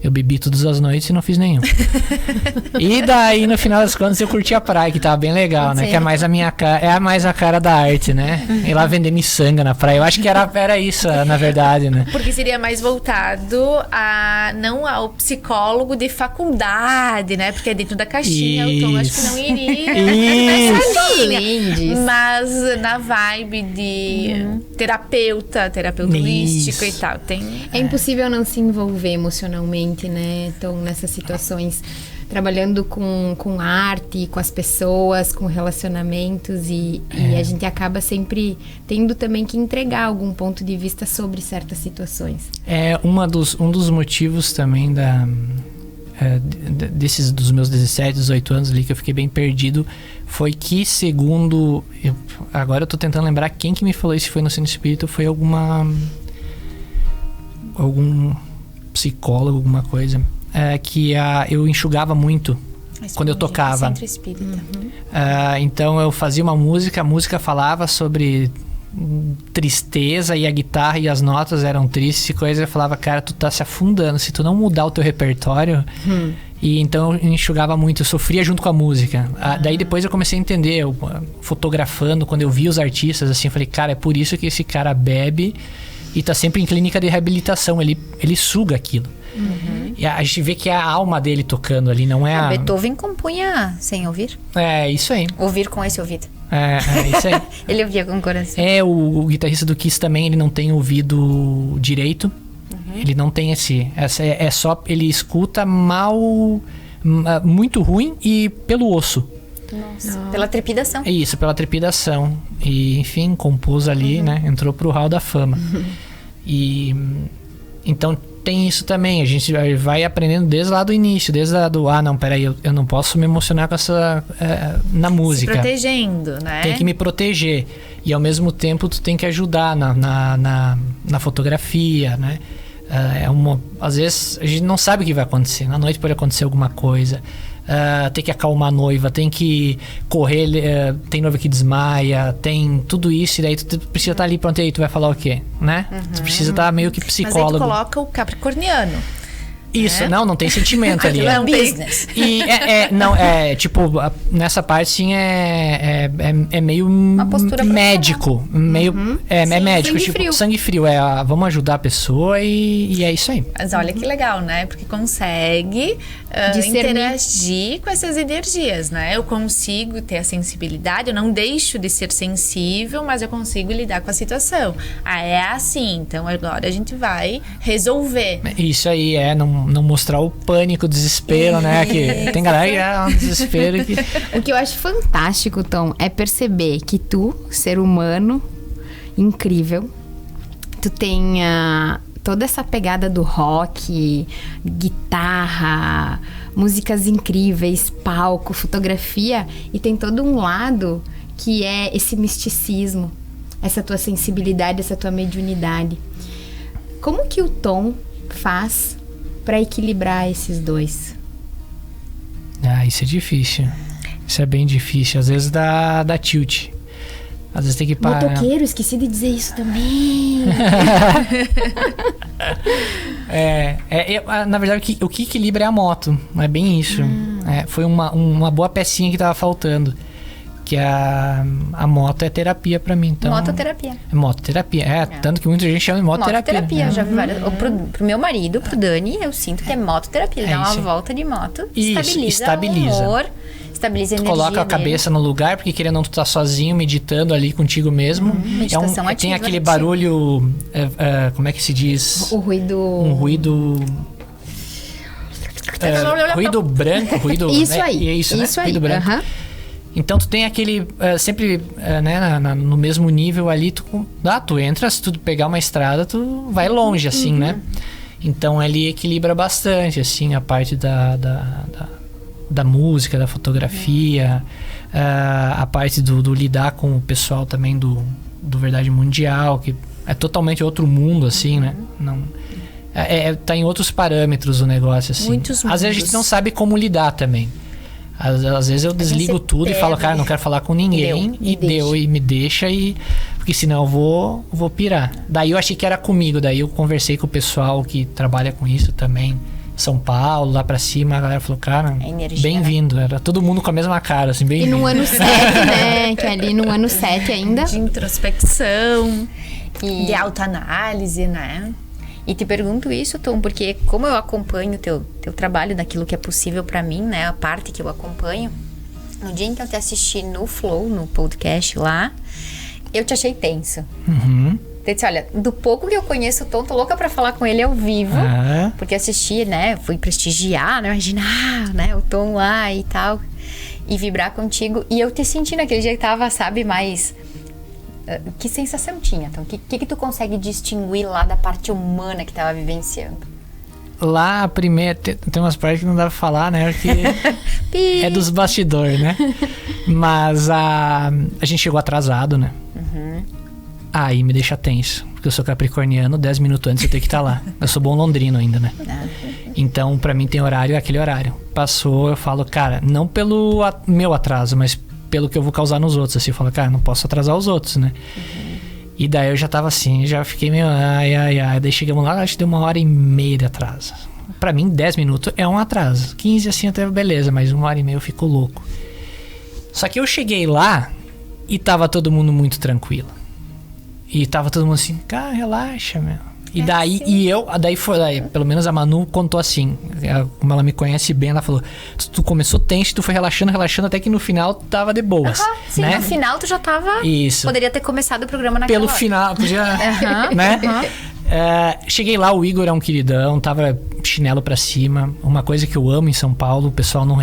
Speaker 3: Eu bebi todas as noites e não fiz nenhum. E daí, no final das contas, eu curti a praia, que tava bem legal, né? Que é mais a minha cara, é mais a cara da arte, né? Ir lá vender miçanga na praia. Eu acho que era isso, na verdade, né?
Speaker 2: Porque seria mais voltado não ao psicólogo de faculdade, né? Porque é dentro da caixinha, o Tom acho que não iria nessa linha. Mas na vibe de terapeuta holístico e tal.
Speaker 4: É impossível não se envolver emocionalmente, né? Então, nessas situações, trabalhando com arte, com as pessoas, com relacionamentos e a gente acaba sempre tendo também que entregar algum ponto de vista sobre certas situações.
Speaker 3: É um dos motivos também dos meus 17, 18 anos ali que eu fiquei bem perdido foi que, segundo agora eu tô tentando lembrar quem que me falou isso, se foi no Centro Espírita, foi algum psicólogo, alguma coisa, que eu enxugava muito quando eu tocava.
Speaker 2: Centro Espírita.
Speaker 3: Então eu fazia uma música, a música falava sobre tristeza e a guitarra e as notas eram tristes e coisa. Eu falava, cara, tu tá se afundando se tu não mudar o teu repertório. E então eu enxugava muito, eu sofria junto com a música. Daí depois eu comecei a entender, eu fotografando, quando eu vi os artistas assim, eu falei, cara, é por isso que esse cara bebe e tá sempre em clínica de reabilitação, ele suga aquilo. E a gente vê que é a alma dele tocando ali, não é
Speaker 1: Beethoven compunha sem ouvir.
Speaker 3: É, isso aí.
Speaker 1: Ouvir com esse ouvido.
Speaker 3: É isso aí.
Speaker 1: Ele ouvia com o coração.
Speaker 3: O guitarrista do Kiss também, ele não tem ouvido direito. Ele não tem é só, ele escuta mal, muito ruim e pelo osso.
Speaker 1: Nossa. Pela trepidação.
Speaker 3: É isso, pela trepidação. E, enfim, compôs ali, né? Entrou pro hall da fama. E então tem isso também. A gente vai aprendendo desde lá do início, desde lá do não, peraí, eu não posso me emocionar com essa na música.
Speaker 2: Se protegendo, né?
Speaker 3: Tem que me proteger. E ao mesmo tempo tu tem que ajudar na fotografia, né? Às vezes a gente não sabe o que vai acontecer. Na noite pode acontecer alguma coisa. Tem que acalmar a noiva, tem que correr, tem noiva que desmaia, tem tudo isso, e daí tu precisa estar ali, pronto, e aí tu vai falar o quê, né? Tu precisa estar meio que psicólogo.
Speaker 2: Mas aí tu coloca o capricorniano.
Speaker 3: Isso, não tem sentimento ali.
Speaker 1: É um business.
Speaker 3: E tipo, nessa parte sim é meio
Speaker 1: uma postura
Speaker 3: médico. Meio, é médico,
Speaker 4: sangue
Speaker 3: tipo,
Speaker 4: frio.
Speaker 3: Sangue frio. Vamos ajudar a pessoa e é isso aí.
Speaker 2: Mas olha que legal, né? Porque consegue interagir com essas energias, né? Eu consigo ter a sensibilidade, eu não deixo de ser sensível, mas eu consigo lidar com a situação. É assim, então agora a gente vai resolver.
Speaker 3: Isso aí, não mostrar o pânico, o desespero, né? Que tem galera que é um desespero.
Speaker 4: O que eu acho fantástico, Tom, é perceber que tu, ser humano incrível, tu tenha toda essa pegada do rock, guitarra, músicas incríveis, palco, fotografia, e tem todo um lado que é esse misticismo, essa tua sensibilidade, essa tua mediunidade. Como que o Tom faz para equilibrar esses dois?
Speaker 3: Isso é difícil. Isso é bem difícil. Às vezes dá tilt. Às vezes tem que parar.
Speaker 4: Motoqueiro, esqueci de dizer isso também.
Speaker 3: Na verdade, o que equilibra é a moto. É bem isso. Foi uma boa pecinha que tava faltando. Que a moto é terapia pra mim. Então,
Speaker 1: mototerapia.
Speaker 3: Mototerapia. Tanto que muita gente chama de mototerapia.
Speaker 1: Mototerapia, já vi várias. Pro meu marido, pro Dani, eu sinto que é mototerapia. Ele dá uma volta de moto, estabiliza o humor, estabiliza a energia.
Speaker 3: Coloca a cabeça no lugar, porque querendo ou não, tu tá sozinho, meditando ali contigo mesmo.
Speaker 1: Meditação ativa.
Speaker 3: Tem aquele barulho, como é que se diz?
Speaker 4: O ruído...
Speaker 3: Um ruído... ruído branco, ruído...
Speaker 4: Isso aí.
Speaker 3: É isso,
Speaker 4: isso
Speaker 3: né?
Speaker 4: aí.
Speaker 3: Ruído branco. Então tu tem aquele, sempre né, no mesmo nível ali, tu entra, se tu pegar uma estrada, tu vai longe, assim, né? Então ele equilibra bastante, assim, a parte da música, da fotografia, a parte do lidar com o pessoal também do Verdade Mundial, que é totalmente outro mundo, assim, né? Não, Tá em outros parâmetros o negócio, assim.
Speaker 2: Muitos
Speaker 3: Às vezes a gente não sabe como lidar também. Às vezes eu desligo tudo e falo, cara, não quero falar com ninguém. E me deixa, porque senão eu vou pirar. Daí eu achei que era comigo. Daí eu conversei com o pessoal que trabalha com isso também. São Paulo, lá pra cima. A galera falou, cara, bem-vindo. Né? Era todo mundo com a mesma cara, assim, bem-vindo.
Speaker 4: E no ano 7, né? Que ali no ano 7 ainda.
Speaker 2: De introspecção, de autoanálise, né?
Speaker 1: E te pergunto isso, Tom, porque como eu acompanho teu trabalho daquilo que é possível pra mim, né? A parte que eu acompanho. No dia em que eu te assisti no Flow, no podcast lá, eu te achei tenso.
Speaker 3: Uhum.
Speaker 1: Eu disse, olha, do pouco que eu conheço o Tom, tô louca pra falar com ele ao vivo. Porque assisti, né? Fui prestigiar, né? Imaginar, né? O Tom lá e tal. E vibrar contigo. E eu te senti naquele dia que tava, sabe, mais... Que sensação tinha, Tom? O que tu consegue distinguir lá da parte humana que tava vivenciando?
Speaker 3: Lá, primeiro, tem umas partes que não dá pra falar, né? Porque é dos bastidores, né? Mas a gente chegou atrasado, né?
Speaker 1: Uhum.
Speaker 3: Aí me deixa tenso. Porque eu sou capricorniano, 10 minutos antes eu tenho que estar lá. Eu sou bom londrino ainda, né? Então, pra mim tem horário, é aquele horário. Passou, eu falo, cara, não pelo meu atraso, mas pelo que eu vou causar nos outros. Assim, eu falo, cara, não posso atrasar os outros, né? Uhum. E daí eu já tava assim, já fiquei meio... Ai. Daí chegamos lá, acho que deu 1h30 de atraso. Pra mim, 10 minutos é um atraso. 15 assim até beleza, mas 1h30 eu fico louco. Só que eu cheguei lá e tava todo mundo muito tranquilo. E tava todo mundo assim, cara, relaxa, meu. E daí, daí pelo menos a Manu contou assim, como ela me conhece bem, ela falou, tu começou tenso, tu foi relaxando, até que no final tava de boas.
Speaker 1: Sim,
Speaker 3: né?
Speaker 1: No final tu já tava...
Speaker 3: Isso.
Speaker 1: Poderia ter começado o programa naquela
Speaker 3: hora. Pelo final, podia... né? Cheguei lá, o Igor é um queridão, tava chinelo pra cima. Uma coisa que eu amo em São Paulo, o pessoal não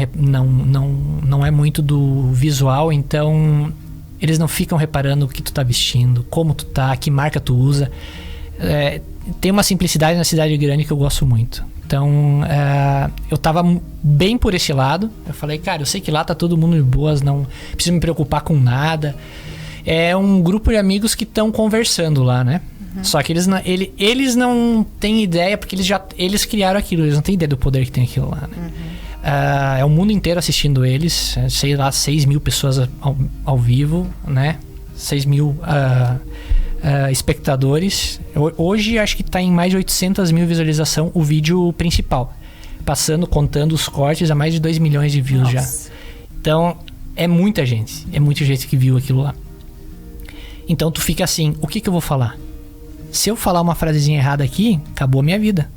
Speaker 3: é muito do visual, então eles não ficam reparando o que tu tá vestindo, como tu tá, que marca tu usa. Tem uma simplicidade na cidade grande que eu gosto muito. Então, eu tava bem por esse lado. Eu falei, cara, eu sei que lá tá todo mundo de boas, não preciso me preocupar com nada. É um grupo de amigos que estão conversando lá, né? Uhum. Só que eles não têm ideia, porque eles criaram aquilo, eles não têm ideia do poder que tem aquilo lá, né? Uhum. É o mundo inteiro assistindo eles, sei lá, 6 mil pessoas ao vivo, né? 6 mil... espectadores. Hoje acho que tá em mais de 800 mil visualizações o vídeo principal, contando os cortes, a mais de 2 milhões de views. Nossa. Já. Então é muita gente que viu aquilo lá. Então tu fica assim, o que eu vou falar? Se eu falar uma frasezinha errada aqui, acabou a minha vida.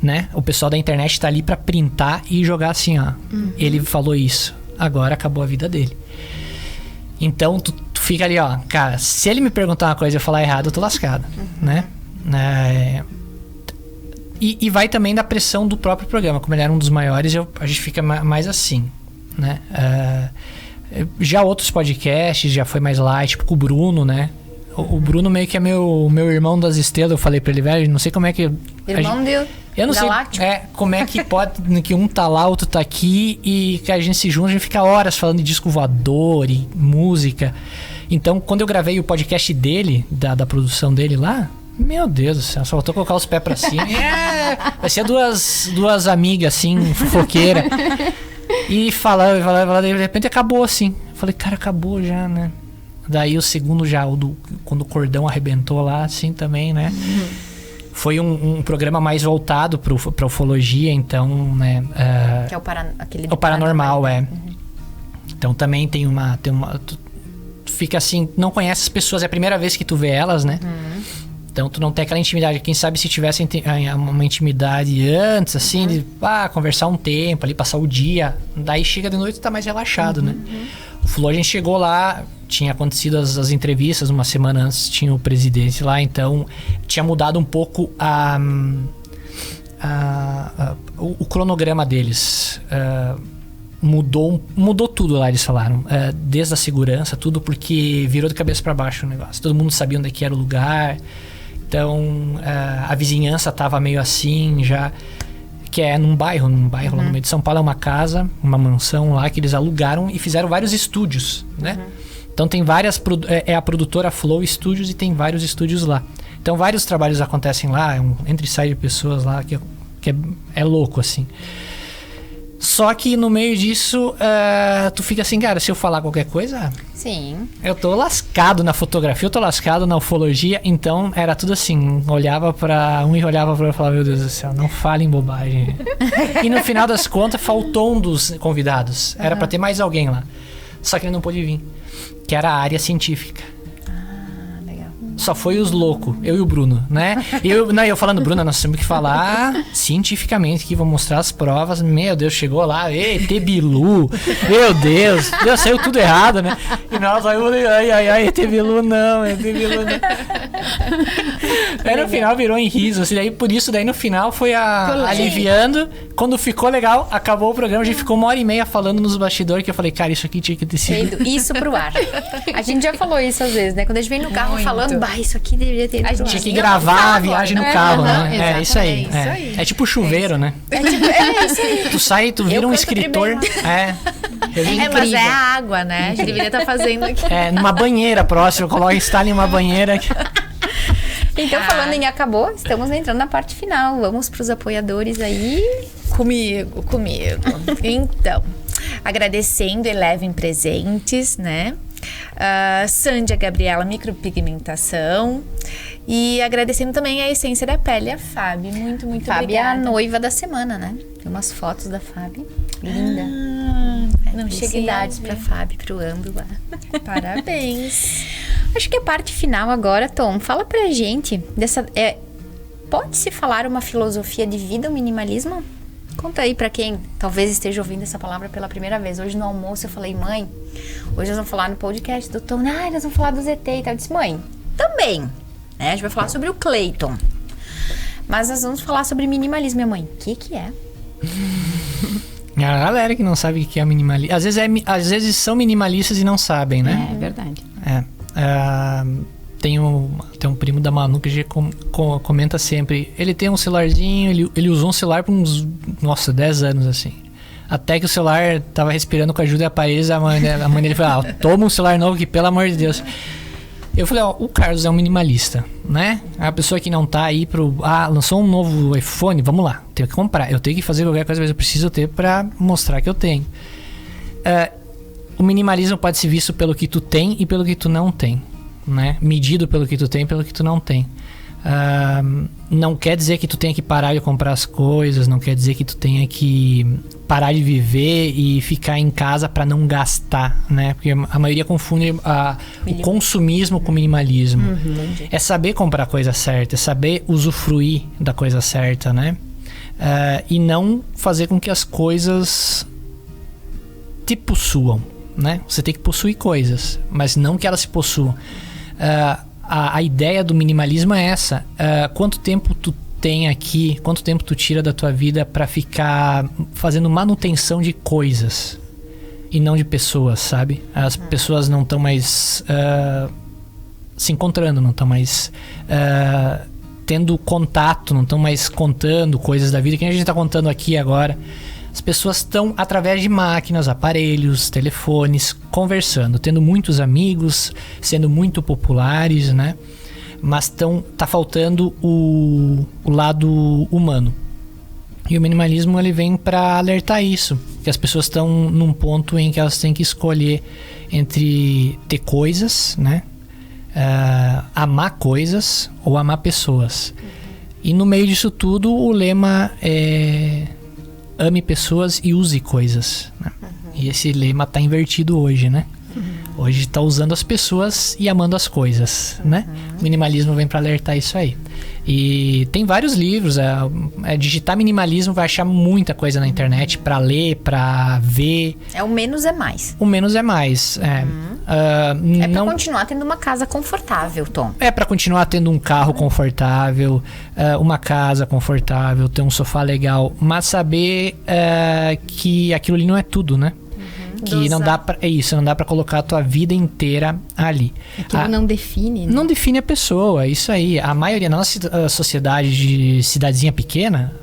Speaker 3: Né? O pessoal da internet tá ali pra printar e jogar assim, ó. Ele falou isso, agora acabou a vida dele. Então tu fica ali, ó, cara, se ele me perguntar uma coisa e eu falar errado, eu tô lascado, né? E vai também da pressão do próprio programa. Como ele era um dos maiores, a gente fica mais assim, né? Já outros podcasts, já foi mais light, tipo com o Bruno, né? O Bruno meio que é meu irmão das estrelas. Eu falei pra ele, velho, não sei como é que...
Speaker 1: Irmão dele.
Speaker 3: Eu não sei como é que pode que um tá lá, outro tá aqui e que a gente se junta, a gente fica horas falando de disco voador e música. Então, quando eu gravei o podcast dele, da produção dele lá, meu Deus do céu, só faltou colocar os pés pra cima. Vai ser duas amigas assim, fofoqueira. E falando, de repente acabou assim. Eu falei, cara, acabou já, né? Daí o segundo já, quando o cordão arrebentou lá, assim também, né? Foi um programa mais voltado pra ufologia, então, né?
Speaker 1: Que é
Speaker 3: o paranormal, Então também tem uma tu fica assim, não conhece as pessoas, é a primeira vez que tu vê elas, né? Então tu não tem aquela intimidade. Quem sabe se tivesse uma intimidade antes, assim, de conversar um tempo ali, passar o dia, daí chega de noite e tá mais relaxado, né? O Flow, a gente chegou lá, tinha acontecido as entrevistas, uma semana antes tinha o presidente lá, então tinha mudado um pouco o cronograma deles. Mudou tudo lá, eles falaram. Desde a segurança, tudo, porque virou de cabeça para baixo o negócio. Todo mundo sabia onde é que era o lugar. Então, a vizinhança tava meio assim, já... Que é num bairro lá no meio de São Paulo. É uma casa, uma mansão lá que eles alugaram e fizeram vários estúdios, né? Então tem várias... É a produtora Flow Studios e tem vários estúdios lá. Então, vários trabalhos acontecem lá, entre e sai de pessoas lá, que é louco, assim. Só que no meio disso, tu fica assim, cara, se eu falar qualquer coisa...
Speaker 1: Sim.
Speaker 3: Eu tô lascado na fotografia, eu tô lascado na ufologia, então era tudo assim, olhava pra um e olhava pra outro e falava, meu Deus do céu, não falem bobagem. E no final das contas, faltou um dos convidados. Era pra ter mais alguém lá. Só que ele não pôde vir, que era a área científica. Só foi os loucos, eu e o Bruno, né? Eu falando, Bruno, nós temos que falar cientificamente, que vou mostrar as provas. Meu Deus, chegou lá, ET Bilu, meu Deus, saiu tudo errado, né? E nós aí eu falei, ai, ET Bilu não. Aí no final virou em riso, assim, daí por isso, daí no final foi aliviando. Quando ficou legal, acabou o programa, a gente ficou 1h30 falando nos bastidores, que eu falei, cara, isso aqui tinha que ter sido.
Speaker 1: Isso pro ar. A gente já falou isso às vezes, né? Quando a gente vem no carro falando, isso aqui deveria ter. A gente
Speaker 3: tinha que gravar a viagem no carro, né? É isso aí. É tipo chuveiro, né?
Speaker 1: É isso aí.
Speaker 3: Tu sai, tu vira um escritor.
Speaker 2: Mas é a água, né? A gente deveria estar fazendo aqui.
Speaker 3: Numa banheira próxima, instala em uma banheira.
Speaker 1: Então, falando em acabou, estamos entrando na parte final. Vamos pros apoiadores aí.
Speaker 2: Comigo. Então, agradecendo Eleven Presentes, né? Sândia Gabriela Micropigmentação, e agradecendo também a Essência da Pele, a Fábio. Muito obrigada.
Speaker 1: Fábio é a noiva da semana, né? Tem umas fotos da Fábio. Linda.
Speaker 2: Não
Speaker 1: Felicidades pra Fábio, pro Ando lá.
Speaker 2: Parabéns.
Speaker 1: Acho que a parte final agora, Tom, fala pra gente dessa... pode-se falar uma filosofia de vida, o minimalismo? Conta aí pra quem talvez esteja ouvindo essa palavra pela primeira vez. Hoje no almoço eu falei, mãe, hoje nós vamos falar no podcast do Tom. Nós vamos falar do ZT e tal. Eu disse, mãe, também. Né? A gente vai falar sobre o Clayton. Mas nós vamos falar sobre minimalismo. Minha mãe, o que é?
Speaker 3: A galera que não sabe o que é minimalismo. Às vezes são minimalistas e não sabem, né?
Speaker 1: É verdade.
Speaker 3: Tem um primo da Manu que comenta sempre. Ele tem um celularzinho, ele usou um celular por uns, 10 anos, assim. Até que o celular tava respirando com a ajuda de aparelhos, a mãe dele falou, toma um celular novo aqui, pelo amor de Deus. Eu falei, o Carlos é um minimalista, né? A pessoa que não tá aí lançou um novo iPhone, vamos lá, tenho que comprar. Eu tenho que fazer qualquer coisa, mas eu preciso ter pra mostrar que eu tenho. O minimalismo pode ser visto pelo que tu tem e pelo que tu não tem. Né? Medido pelo que tu tem e pelo que tu não tem. Não quer dizer que tu tenha que parar de comprar as coisas, não quer dizer que tu tenha que parar de viver e ficar em casa para não gastar, né? Porque a maioria confunde o consumismo com o minimalismo. É saber comprar a coisa certa, é saber usufruir da coisa certa, né? E não fazer com que as coisas te possuam, né? Você tem que possuir coisas, mas não que elas se possuam. A ideia do minimalismo é essa. Quanto tempo tu tem aqui, quanto tempo tu tira da tua vida pra ficar fazendo manutenção de coisas e não de pessoas, sabe? As pessoas não estão mais se encontrando, não estão mais tendo contato, não estão mais contando coisas da vida que a gente tá contando aqui agora. As pessoas estão, através de máquinas, aparelhos, telefones, conversando, tendo muitos amigos, sendo muito populares, né? Mas tá faltando o lado humano. E o minimalismo ele vem para alertar isso, que as pessoas estão num ponto em que elas têm que escolher entre ter coisas, né? Amar coisas ou amar pessoas. E no meio disso tudo, o lema é... ame pessoas e use coisas, né? E esse lema tá invertido hoje, né? Hoje tá usando as pessoas e amando as coisas, né? O minimalismo vem para alertar isso aí. E tem vários livros, digitar minimalismo, vai achar muita coisa na internet para ler, para ver.
Speaker 1: O menos é mais.
Speaker 3: O menos é mais,
Speaker 1: pra continuar tendo uma casa confortável, Tom.
Speaker 3: É pra continuar tendo um carro confortável, uma casa confortável, ter um sofá legal, mas saber que aquilo ali não é tudo, né? Que não dá pra, não dá pra colocar a tua vida inteira ali.
Speaker 4: Aquilo não define, né?
Speaker 3: Não define a pessoa, isso aí. A maioria da nossa sociedade de cidadezinha pequena,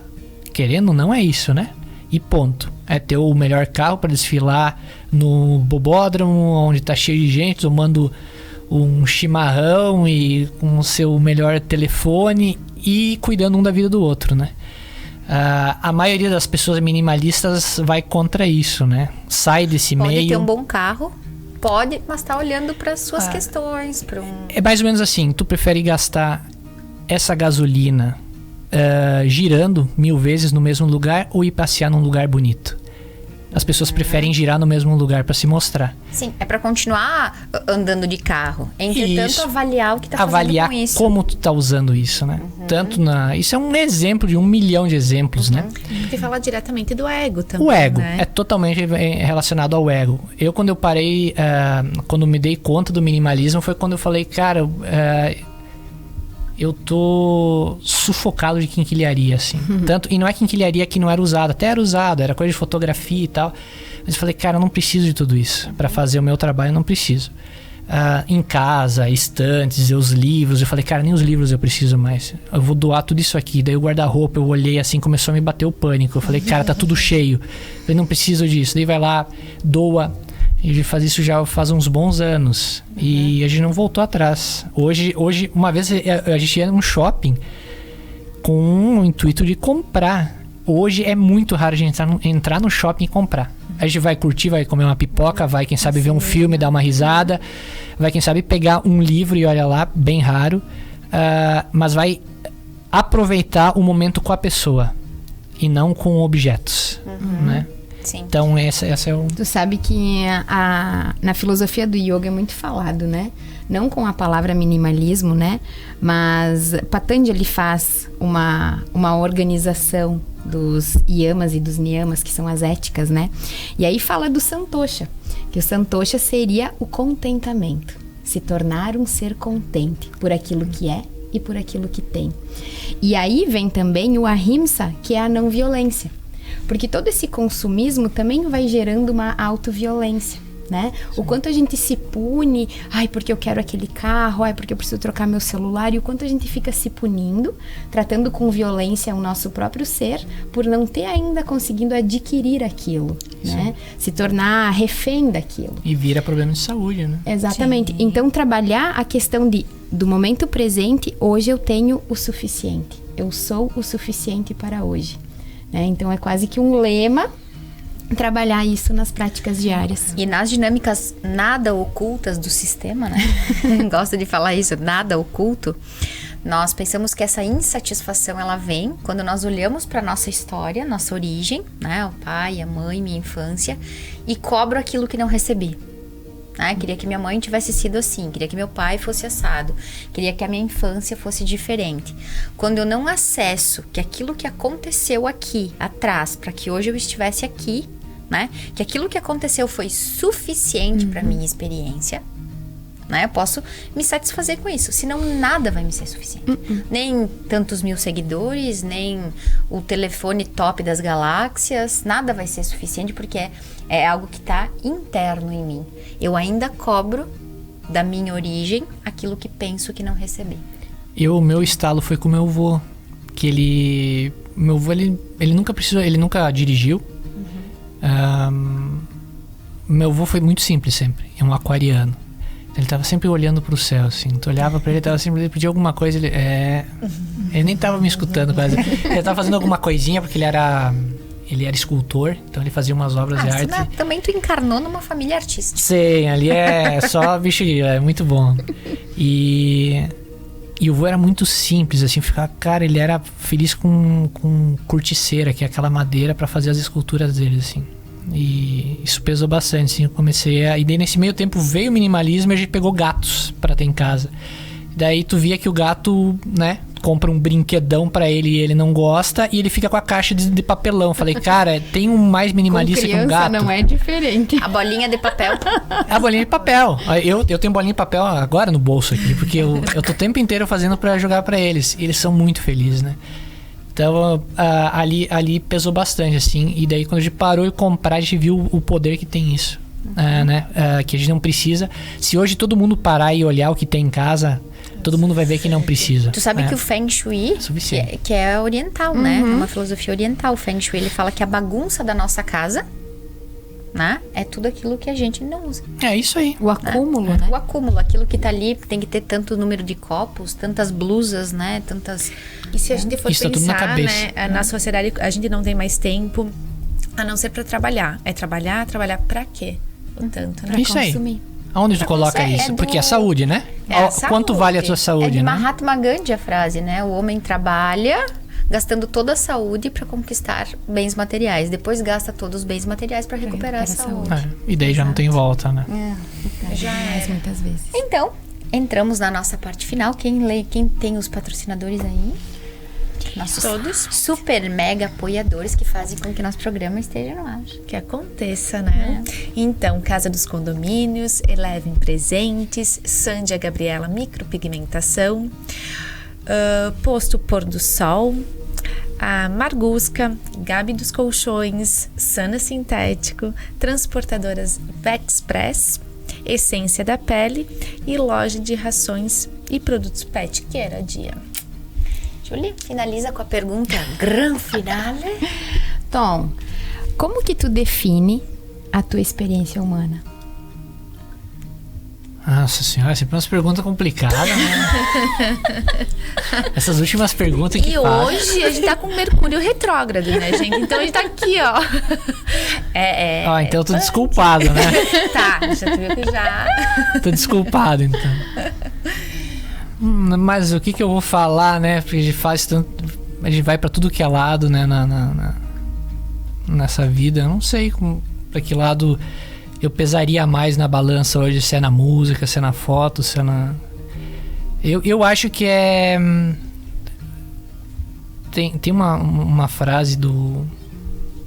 Speaker 3: querendo, não é isso, né? E ponto. É ter o melhor carro pra desfilar no bobódromo, onde tá cheio de gente, tomando um chimarrão e com o seu melhor telefone e cuidando um da vida do outro, né? A maioria das pessoas minimalistas vai contra isso, né? Sai desse meio...
Speaker 1: Pode ter um bom carro, pode, mas tá olhando para suas questões, para
Speaker 3: É mais ou menos assim, tu prefere gastar essa gasolina girando 1000 vezes no mesmo lugar ou ir passear num lugar bonito? As pessoas preferem girar no mesmo lugar para se mostrar.
Speaker 1: Sim, é para continuar andando de carro. Entretanto,
Speaker 3: Isso.
Speaker 1: avaliar o que tá
Speaker 3: Avaliar
Speaker 1: fazendo com isso.
Speaker 3: como tu tá usando isso, né? Tanto isso é um exemplo de 1 milhão de exemplos, né?
Speaker 2: Porque fala diretamente do ego também,
Speaker 3: O ego
Speaker 2: né?
Speaker 3: é totalmente relacionado ao ego. Quando eu parei, quando me dei conta do minimalismo, foi quando eu falei, cara, eu tô sufocado de quinquilharia, assim. E não é quinquilharia que não era usada, até era usado, era coisa de fotografia e tal. Mas eu falei, cara, eu não preciso de tudo isso. Pra fazer o meu trabalho, eu não preciso. Em casa, estantes, os livros. Eu falei, cara, nem os livros eu preciso mais. Eu vou doar tudo isso aqui. Daí o guarda-roupa, eu olhei assim, começou a me bater o pânico. Eu falei, cara, tá tudo cheio. Eu não preciso disso. Daí vai lá, doa. A gente faz isso já faz uns bons anos. E a gente não voltou atrás. Hoje, uma vez a gente ia num shopping com o intuito de comprar. Hoje é muito raro a gente entrar no shopping e comprar. A gente vai curtir, vai comer uma pipoca, vai, quem sabe, ver um filme, dar uma risada. Vai, quem sabe, pegar um livro e olha lá, bem raro. Mas vai aproveitar o momento com a pessoa e não com objetos, né?
Speaker 1: Sim.
Speaker 3: Então, essa é o...
Speaker 4: Tu sabe que na filosofia do yoga é muito falado, né? Não com a palavra minimalismo, né? Mas Patanjali faz uma organização dos yamas e dos niyamas, que são as éticas, né? E aí fala do santosha, que o santosha seria o contentamento. Se tornar um ser contente por aquilo que é e por aquilo que tem. E aí vem também o ahimsa, que é a não violência. Porque todo esse consumismo também vai gerando uma autoviolência, né? Sim. O quanto a gente se pune, porque eu quero aquele carro, porque eu preciso trocar meu celular, e o quanto a gente fica se punindo, tratando com violência o nosso próprio ser, por não ter ainda conseguido adquirir aquilo, né? Se tornar refém daquilo.
Speaker 3: E vira problema de saúde, né?
Speaker 4: Exatamente. Sim. Então, trabalhar a questão do momento presente, hoje eu tenho o suficiente. Eu sou o suficiente para hoje. Então é quase que um lema trabalhar isso nas práticas diárias.
Speaker 1: E nas dinâmicas nada ocultas do sistema, né? Gosto de falar isso, nada oculto. Nós pensamos que essa insatisfação ela vem quando nós olhamos para nossa história, nossa origem, né? O pai, a mãe, minha infância, e cobro aquilo que não recebi. Queria que minha mãe tivesse sido assim, queria que meu pai fosse assado, queria que a minha infância fosse diferente. Quando eu não acesso que aquilo que aconteceu aqui atrás, para que hoje eu estivesse aqui, né? Que aquilo que aconteceu foi suficiente para minha experiência, né? Eu posso me satisfazer com isso, senão nada vai me ser suficiente. Nem tantos 1000 seguidores, nem o telefone top das galáxias, nada vai ser suficiente, porque é algo que está interno em mim. Eu ainda cobro da minha origem aquilo que penso que não recebi.
Speaker 3: O meu estalo foi com meu avô, que meu avô, ele nunca precisou, ele nunca dirigiu. Meu avô foi muito simples sempre, é um aquariano. Ele tava sempre olhando pro céu, assim. Tu olhava pra ele, tava sempre... Ele pedia alguma coisa, ele nem tava me escutando quase. Ele tava fazendo alguma coisinha, porque ele era escultor, então ele fazia umas obras de arte.
Speaker 1: Também tu encarnou numa família artística.
Speaker 3: Sim, ali é só bicho, é muito bom. E o vô era muito simples, assim, cara, ele era feliz com corticeira, que é aquela madeira pra fazer as esculturas dele, assim. E isso pesou bastante, assim, eu comecei e daí nesse meio tempo veio o minimalismo e a gente pegou gatos pra ter em casa. Daí tu via que o gato, né, compra um brinquedão pra ele e ele não gosta e ele fica com a caixa de papelão. Falei, cara, tem um mais minimalista que um gato?
Speaker 4: Não é diferente.
Speaker 1: A bolinha de papel.
Speaker 3: A bolinha de papel. Eu tenho bolinha de papel agora no bolso aqui, porque eu tô o tempo inteiro fazendo pra jogar pra eles. E eles são muito felizes, né? Então, ali pesou bastante, assim. E daí, quando a gente parou de comprar, a gente viu o poder que tem isso. Né? Que a gente não precisa. Se hoje todo mundo parar e olhar o que tem em casa, todo mundo vai ver que não precisa.
Speaker 1: Tu sabe que o Feng Shui, que é oriental, né? É uma filosofia oriental. O Feng Shui, ele fala que a bagunça da nossa casa né? É tudo aquilo que a gente não usa.
Speaker 3: É isso aí.
Speaker 4: O acúmulo, né?
Speaker 1: O acúmulo, aquilo que tá ali, tem que ter tanto número de copos, tantas blusas, né? Tantas...
Speaker 2: E se a gente for
Speaker 3: Isso tá tudo na
Speaker 2: pensar,
Speaker 3: cabeça.
Speaker 2: né? Na sociedade, a gente não tem mais tempo a não ser pra trabalhar. É trabalhar pra quê? O tanto, né?
Speaker 3: É isso aí. Aonde tu coloca isso? Porque é saúde, né? Quanto vale a tua saúde,
Speaker 1: é de
Speaker 3: né?
Speaker 1: Mahatma Gandhi a frase, né? O homem trabalha gastando toda a saúde para conquistar bens materiais. Depois gasta todos os bens materiais para recuperar a saúde.
Speaker 3: E daí já não tem volta, né?
Speaker 4: Já é muitas vezes.
Speaker 1: Então, entramos na nossa parte final. Quem tem os patrocinadores aí? Nossos
Speaker 2: todos
Speaker 1: super mega apoiadores que fazem com que nosso programa esteja no ar.
Speaker 2: Que aconteça, né? Então, Casa dos Condomínios, Eleven Presentes, Sândia Gabriela Micropigmentação, Posto Pôr do Sol, a Margusca, Gabi dos Colchões, Sana Sintético, Transportadoras Vexpress, Essência da Pele e Loja de Rações e Produtos Pet, que era dia.
Speaker 1: Julie, finaliza com a pergunta gran finale.
Speaker 4: Tom, como que tu define a tua experiência humana?
Speaker 3: Nossa senhora, sempre umas perguntas complicadas, né? Essas últimas perguntas que
Speaker 2: hoje a gente tá com Mercúrio retrógrado, né, gente? Então a gente tá aqui, ó.
Speaker 3: Então eu tô desculpado, né?
Speaker 2: Tá, já tu viu que já...
Speaker 3: Tô desculpado, então. Mas o que eu vou falar, né? Porque a gente faz tanto... A gente vai pra tudo que é lado, né? Nessa vida. Eu não sei pra que lado eu pesaria mais na balança hoje. Se é na música, se é na foto, se é na... Eu acho que é... Tem uma frase do...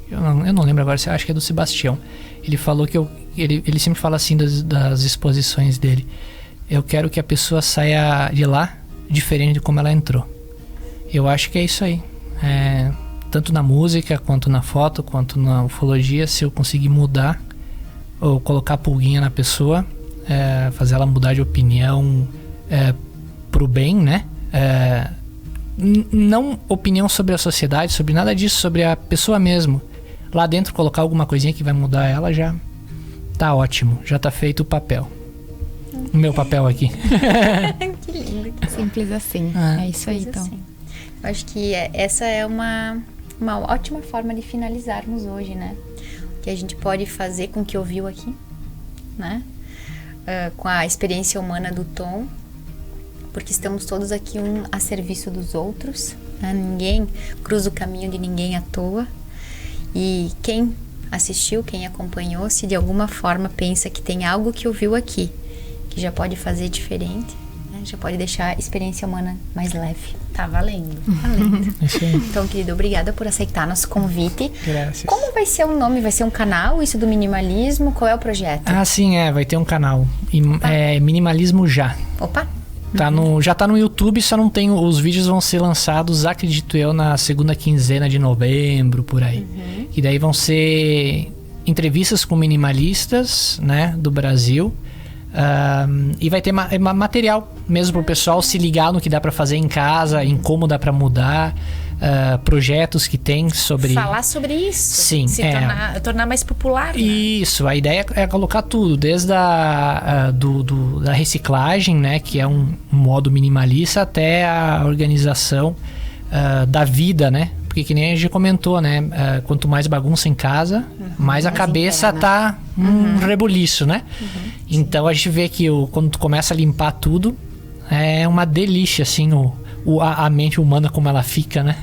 Speaker 3: Eu não lembro agora, acho que é do Sebastião. Ele falou que ele sempre fala assim das exposições dele. Eu quero que a pessoa saia de lá diferente de como ela entrou. Eu acho que é isso aí. Tanto na música, quanto na foto, quanto na ufologia, se eu conseguir mudar ou colocar a pulguinha na pessoa, fazer ela mudar de opinião pro bem, né? Não opinião sobre a sociedade, sobre nada disso, sobre a pessoa mesmo. Lá dentro colocar alguma coisinha que vai mudar ela, já tá ótimo. Já tá feito o papel. O meu papel aqui.
Speaker 1: Que lindo.
Speaker 4: Simples assim. É isso aí, então.
Speaker 1: Assim. Eu acho que essa é uma ótima forma de finalizarmos hoje, né? O que a gente pode fazer com o que ouviu aqui, né? Com a experiência humana do Tom, porque estamos todos aqui a serviço dos outros, né? Ninguém cruza o caminho de ninguém à toa. E quem assistiu, quem acompanhou, se de alguma forma pensa que tem algo que ouviu aqui que já pode fazer diferente, né? Já pode deixar a experiência humana mais leve.
Speaker 2: Tá valendo.
Speaker 1: Então, querido, obrigada por aceitar nosso convite.
Speaker 3: Graças.
Speaker 1: Como vai ser o nome? Vai ser um canal, isso do minimalismo? Qual é o projeto?
Speaker 3: Sim, vai ter um canal. Minimalismo Já.
Speaker 1: Opa!
Speaker 3: Já tá no YouTube, só não tem... Os vídeos vão ser lançados, acredito eu, na segunda quinzena de novembro, por aí. E daí vão ser entrevistas com minimalistas, né, do Brasil. E vai ter material mesmo pro pessoal se ligar no que dá pra fazer em casa, em como dá pra mudar, projetos que tem sobre...
Speaker 2: Falar sobre isso.
Speaker 3: Sim.
Speaker 2: Tornar mais popular, né?
Speaker 3: Isso, a ideia é colocar tudo, desde da reciclagem, né, que é um modo minimalista, até a organização da vida, né? Porque que nem a gente comentou, né? Quanto mais bagunça em casa, mais a cabeça interna. Tá um rebuliço, né? Então a gente vê que quando tu começa a limpar tudo, é uma delícia, assim, a mente humana como ela fica, né?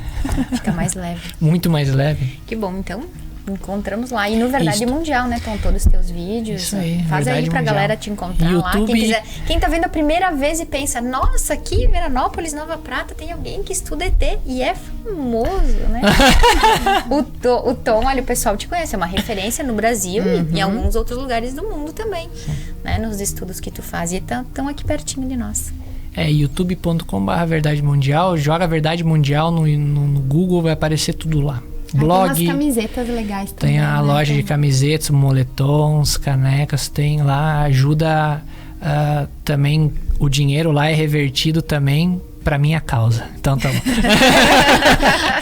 Speaker 1: Fica mais leve.
Speaker 3: Muito mais leve.
Speaker 1: Que bom, então encontramos lá. E no Verdade Mundial, né? Estão todos os teus vídeos.
Speaker 3: Isso aí,
Speaker 1: faz
Speaker 3: Verdade
Speaker 1: aí pra
Speaker 3: Mundial.
Speaker 1: galera te encontrar
Speaker 3: YouTube...
Speaker 1: lá. Quem tá vendo a primeira vez e pensa, nossa, aqui em Veranópolis, Nova Prata, tem alguém que estuda ET. E é famoso, né? o Tom, olha, o pessoal te conhece. É uma referência no Brasil e em alguns outros lugares do mundo também. Né? Nos estudos que tu faz. E estão aqui pertinho de nós.
Speaker 3: youtube.com/Verdade Mundial. Joga Verdade Mundial no Google, vai aparecer tudo lá. Blog.
Speaker 4: Tem umas camisetas legais também.
Speaker 3: Tem a loja de camisetas, moletons, canecas, tem lá. Ajuda também, o dinheiro lá é revertido também pra minha causa. Então tá bom.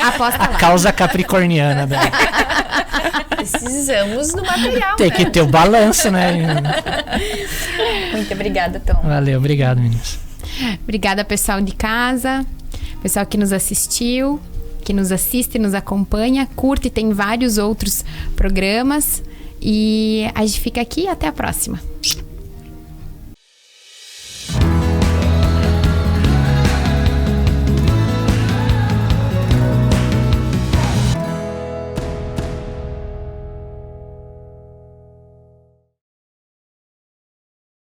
Speaker 4: Aposta lá.
Speaker 3: A causa capricorniana.
Speaker 2: Precisamos do material,
Speaker 3: Tem que ter o balanço, né?
Speaker 2: Muito obrigada, Tom.
Speaker 3: Valeu, obrigado, meninas.
Speaker 4: Obrigada, pessoal de casa, pessoal que nos assistiu, que nos assiste, nos acompanha, curte, tem vários outros programas. E a gente fica aqui e até a próxima.